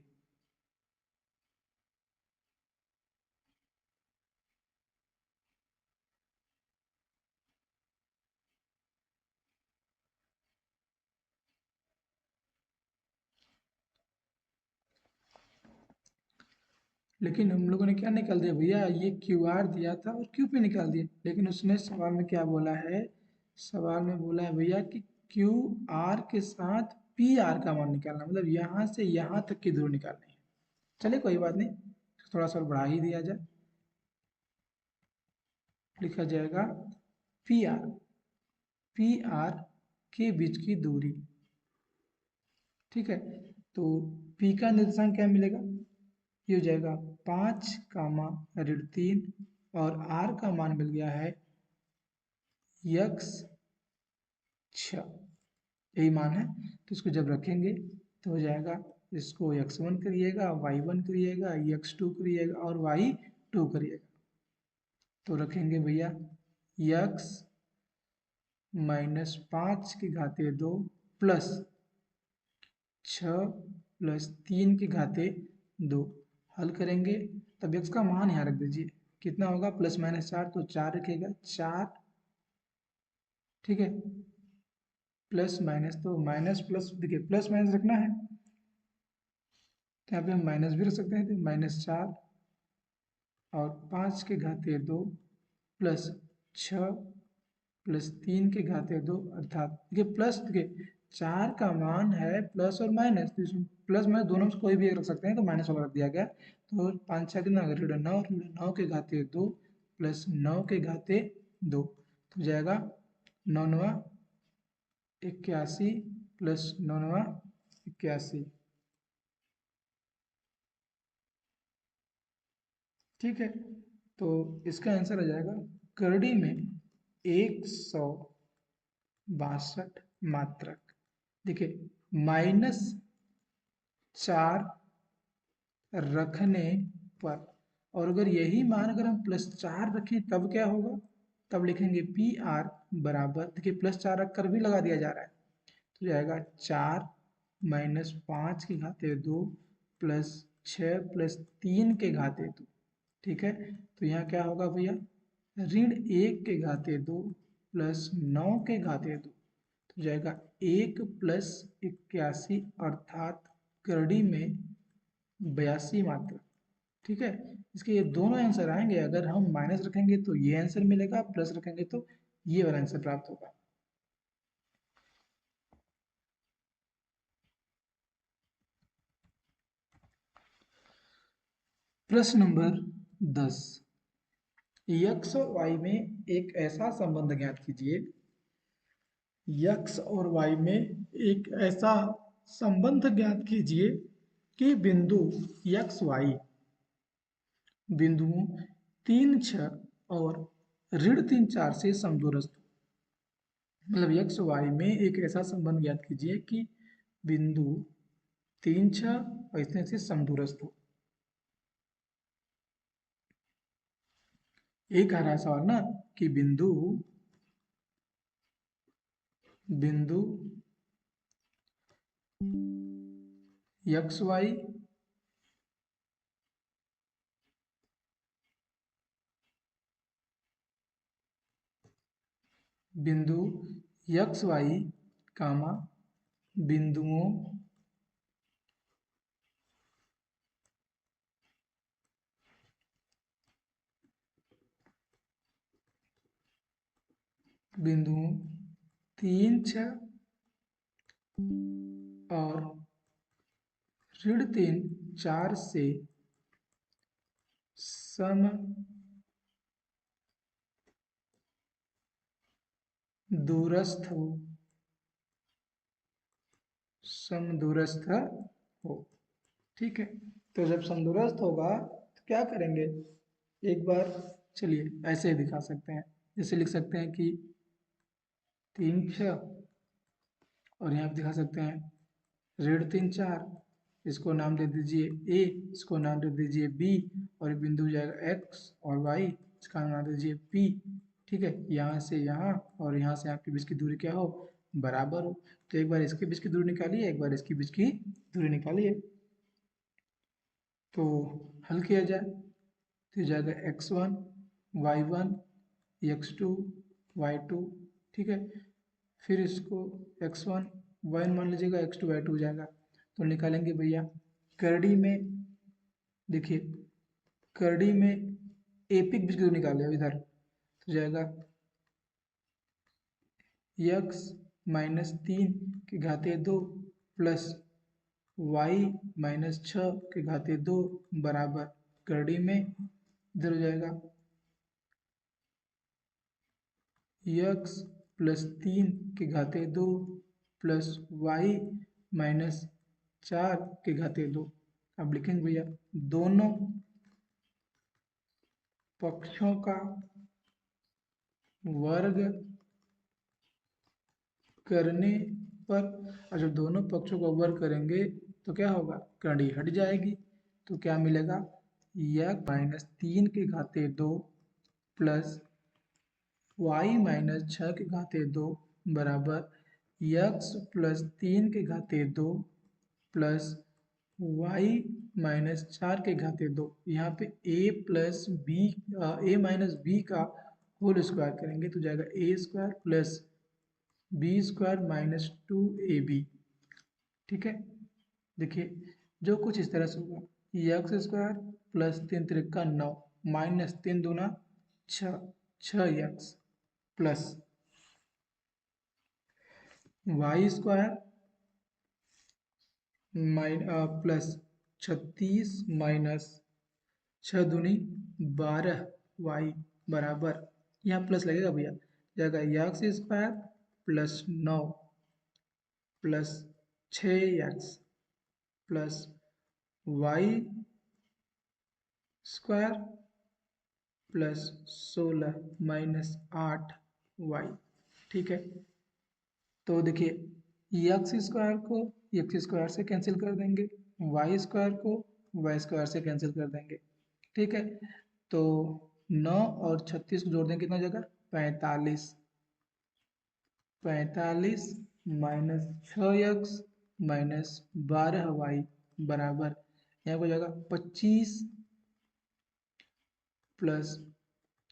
लेकिन हम लोगों ने क्या निकाल दिया भैया, ये क्यू आर दिया था और क्यू पी निकाल दिया, लेकिन उसने सवाल में क्या बोला है, सवाल में बोला है भैया कि क्यू आर के साथ पी आर का मान निकालना, मतलब यहाँ से यहाँ तक की दूरी निकालनी है। चलिए कोई बात नहीं, थोड़ा सा और बढ़ा ही दिया जाए। लिखा जाएगा पी आर, पी आर के बीच की दूरी, ठीक है। तो पी का निर्देशांक क्या मिलेगा, ये हो जाएगा 5, -3 और आर का मान मिल गया है यक्स 6, यही मान है। तो इसको जब रखेंगे तो हो जाएगा, इसको x1 करिएगा, y1 करिएगा, x2 करिएगा और y2 करिएगा। तो रखेंगे भैया x -5 की घाते 2 प्लस 6 + 3 की घाते 2। हल करेंगे तब x का मान यहाँ रख दीजिए, कितना होगा, +-4 तो 4 रखेगा 4, ठीक है। प्लस माइनस तो माइनस प्लस, देखिए प्लस माइनस रखना है तो यहाँ पे हम माइनस भी रख सकते हैं, तो -4 और 5 की घाते 2 प्लस 6 + 3 की घाते 2, अर्थात देखिए प्लस, देखिए 4 का मान है प्लस और माइनस, तो इसमें प्लस माइनस दोनों में से कोई भी एक रख सकते हैं, तो माइनस वाला रख दिया गया। तो 5 6 कितना, 9, 9 की घाते 2 प्लस 9 की घाते 2, तो हो जाएगा 9 9 81 प्लस 9 9 81, ठीक है। तो इसका आंसर आ जाएगा करड़ी में 162 मात्रक। देखिए -4 रखने पर, और अगर यही मान अगर हम +4 रखें तब क्या होगा, तब लिखेंगे पी आर बराबर, देखिए +4 रख कर भी लगा दिया जा रहा है, तो जाएगा 4 - 5 की घाते 2 प्लस 6 + 3 के घाते 2, ठीक है। तो यहाँ क्या होगा भैया, ऋण 1 के घाते 2 प्लस 9 के घाते 2, तो जाएगा 1 + 81, अर्थात करड़ी में 82 मात्रा, ठीक है। इसके ये दोनों आंसर आएंगे, अगर हम माइनस रखेंगे तो ये आंसर मिलेगा, प्लस रखेंगे तो ये वाला आंसर प्राप्त होगा। प्रश्न नंबर 10, यक्स और वाई में एक ऐसा संबंध ज्ञात कीजिए, यक्स और वाई में एक ऐसा संबंध ज्ञात कीजिए कि बिंदु यक्स वाई बिंदुओं 3 6 और ऋण 3 4 से समदूरस्थ, मतलब यक्स वाई में एक ऐसा संबंध ज्ञात कीजिए कि बिंदु 3 6 और इतने से समदूरस्थ हो। एक आ रहा है सवाल ना कि बिंदु बिंदु यक्स वाई बिंदु यक्स वाई कामा बिंदुओं बिंदुओं 3 6 और ऋण 3 4 से सम दूरस्थ हो, समदूरस्थ हो, ठीक है। तो जब समदूरस्थ होगा तो क्या करेंगे, एक बार चलिए ऐसे दिखा सकते हैं, जैसे लिख सकते हैं कि 3 6 और यहाँ पे दिखा सकते हैं ऋण 3 4, इसको नाम दे दीजिए ए, इसको नाम दे दीजिए बी, और ये बिंदु जाएगा एक्स और वाई, इसका नाम दे दीजिए पी, ठीक है। यहाँ से यहाँ और यहाँ से आपके बीच की दूरी क्या हो, बराबर हो। तो एक बार इसके बीच की दूरी निकालिए, एक बार इसके बीच की दूरी निकालिए, तो हल किया जाए तो ये जाएगा x1 y1 x2 y2, ठीक है। फिर इसको x1 y1 मान लीजिएगा, x2 y2 हो जाएगा, तो निकालेंगे भैया करड़ी में, देखिए करड़ी में एपिक बीज की दूरी निकाले इधर, तो जाएगा x -3 की घाते 2 प्लस वाई माइनस 6 के घाते 2 बराबर करड़ी में इधर हो जाएगा यक्स प्लस 3 के घाते 2 प्लस वाई माइनस 4 के घाते 2। अब लिखेंगे भैया दोनों पक्षों का वर्ग करने पर, और जब दोनों पक्षों का वर्ग करेंगे तो क्या होगा, कड़ी हट जाएगी। तो क्या मिलेगा, यक्स माइनस 3 के घाते 2 प्लस वाई माइनस 6 के घाते 2 बराबर यक्स प्लस 3 के घाते 2 प्लस वाई माइनस 4 के घाते 2। यहाँ पे ए माइनस बी का होल स्क्वायर करेंगे तो जाएगा a square plus b square minus 2ab। ठीक है, देखिए जो कुछ इस तरह से होगा, यक्स स्क्वायर प्लस 3 तिरका 9 माइनस 3 दूना 6 x plus y square plus 36 minus 6 दूनी 12 वाई बराबर, यहाँ प्लस लगेगा भैया, जाएगा x square plus 9 plus 6 x plus y square plus 16 minus 8 y. ठीक है, तो देखिए यक्स स्क्वायर को यक्स स्क्वायर से कैंसिल कर देंगे, वाई स्क्वायर को वाई स्क्वायर से कैंसिल कर देंगे। ठीक है, तो 9 और 36 को जोड़ देंगे कितना जगह 45, 45 माइनस 6 यक्स माइनस 12 वाई बराबर, यहाँ को जाएगा 25 प्लस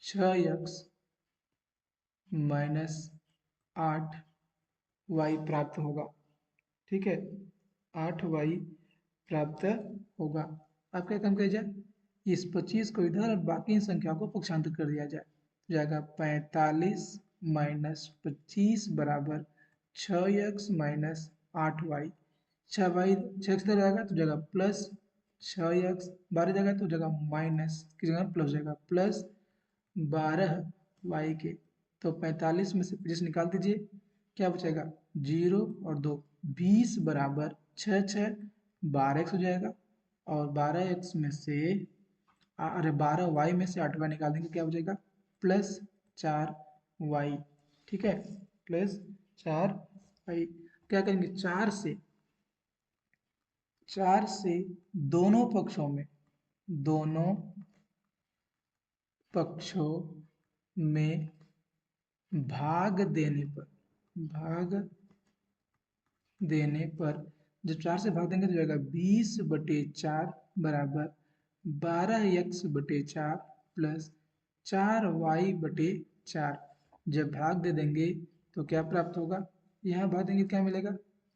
6 यक्स माइनस 8 वाई प्राप्त होगा। ठीक है, 8 वाई प्राप्त होगा। अब क्या काम किया जाए, इस 25 को इधर और बाकी इन संख्याओं को पक्षांतर कर दिया जाए, जाएगा 45 माइनस 25 बराबर 6 यक्स माइनस 8 वाई। 6 इधर जाएगा तो जगह प्लस 6 यक्स, 12 जगह तो जगह माइनस की जगह प्लस जाएगा प्लस 12 वाई के। तो 45 में से 25 निकाल दीजिए, क्या बचेगा 0 और 2 20 बराबर 6 12 हो जाएगा, और 12 में से अरे 12 वाई में से 8 वाई निकाल देंगे, क्या बचेगा प्लस 4 वाई। ठीक है, प्लस 4 वाई। क्या करेंगे, 4 से दोनों पक्षों में भाग देने पर जब 4 से भाग देंगे तो जाएगा 20/4 बराबर 12x/4 प्लस 4y/4। जब भाग दे देंगे तो क्या प्राप्त होगा, यहाँ भाग देंगे क्या मिलेगा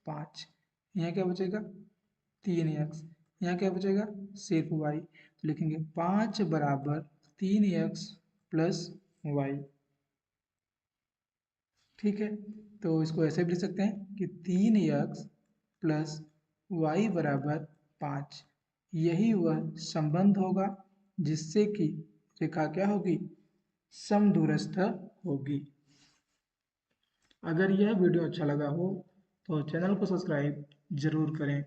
5, यहाँ क्या बचेगा 3x, यहाँ क्या बचेगा सिर्फ y। तो लिखेंगे 5 बराबर 3x प्लस वाई। ठीक है, तो इसको ऐसे भी लिख सकते हैं कि 3x प्लस वाई बराबर 5। यही वह संबंध होगा जिससे कि रेखा क्या होगी, समदूरस्थ होगी। अगर यह वीडियो अच्छा लगा हो तो चैनल को सब्सक्राइब जरूर करें।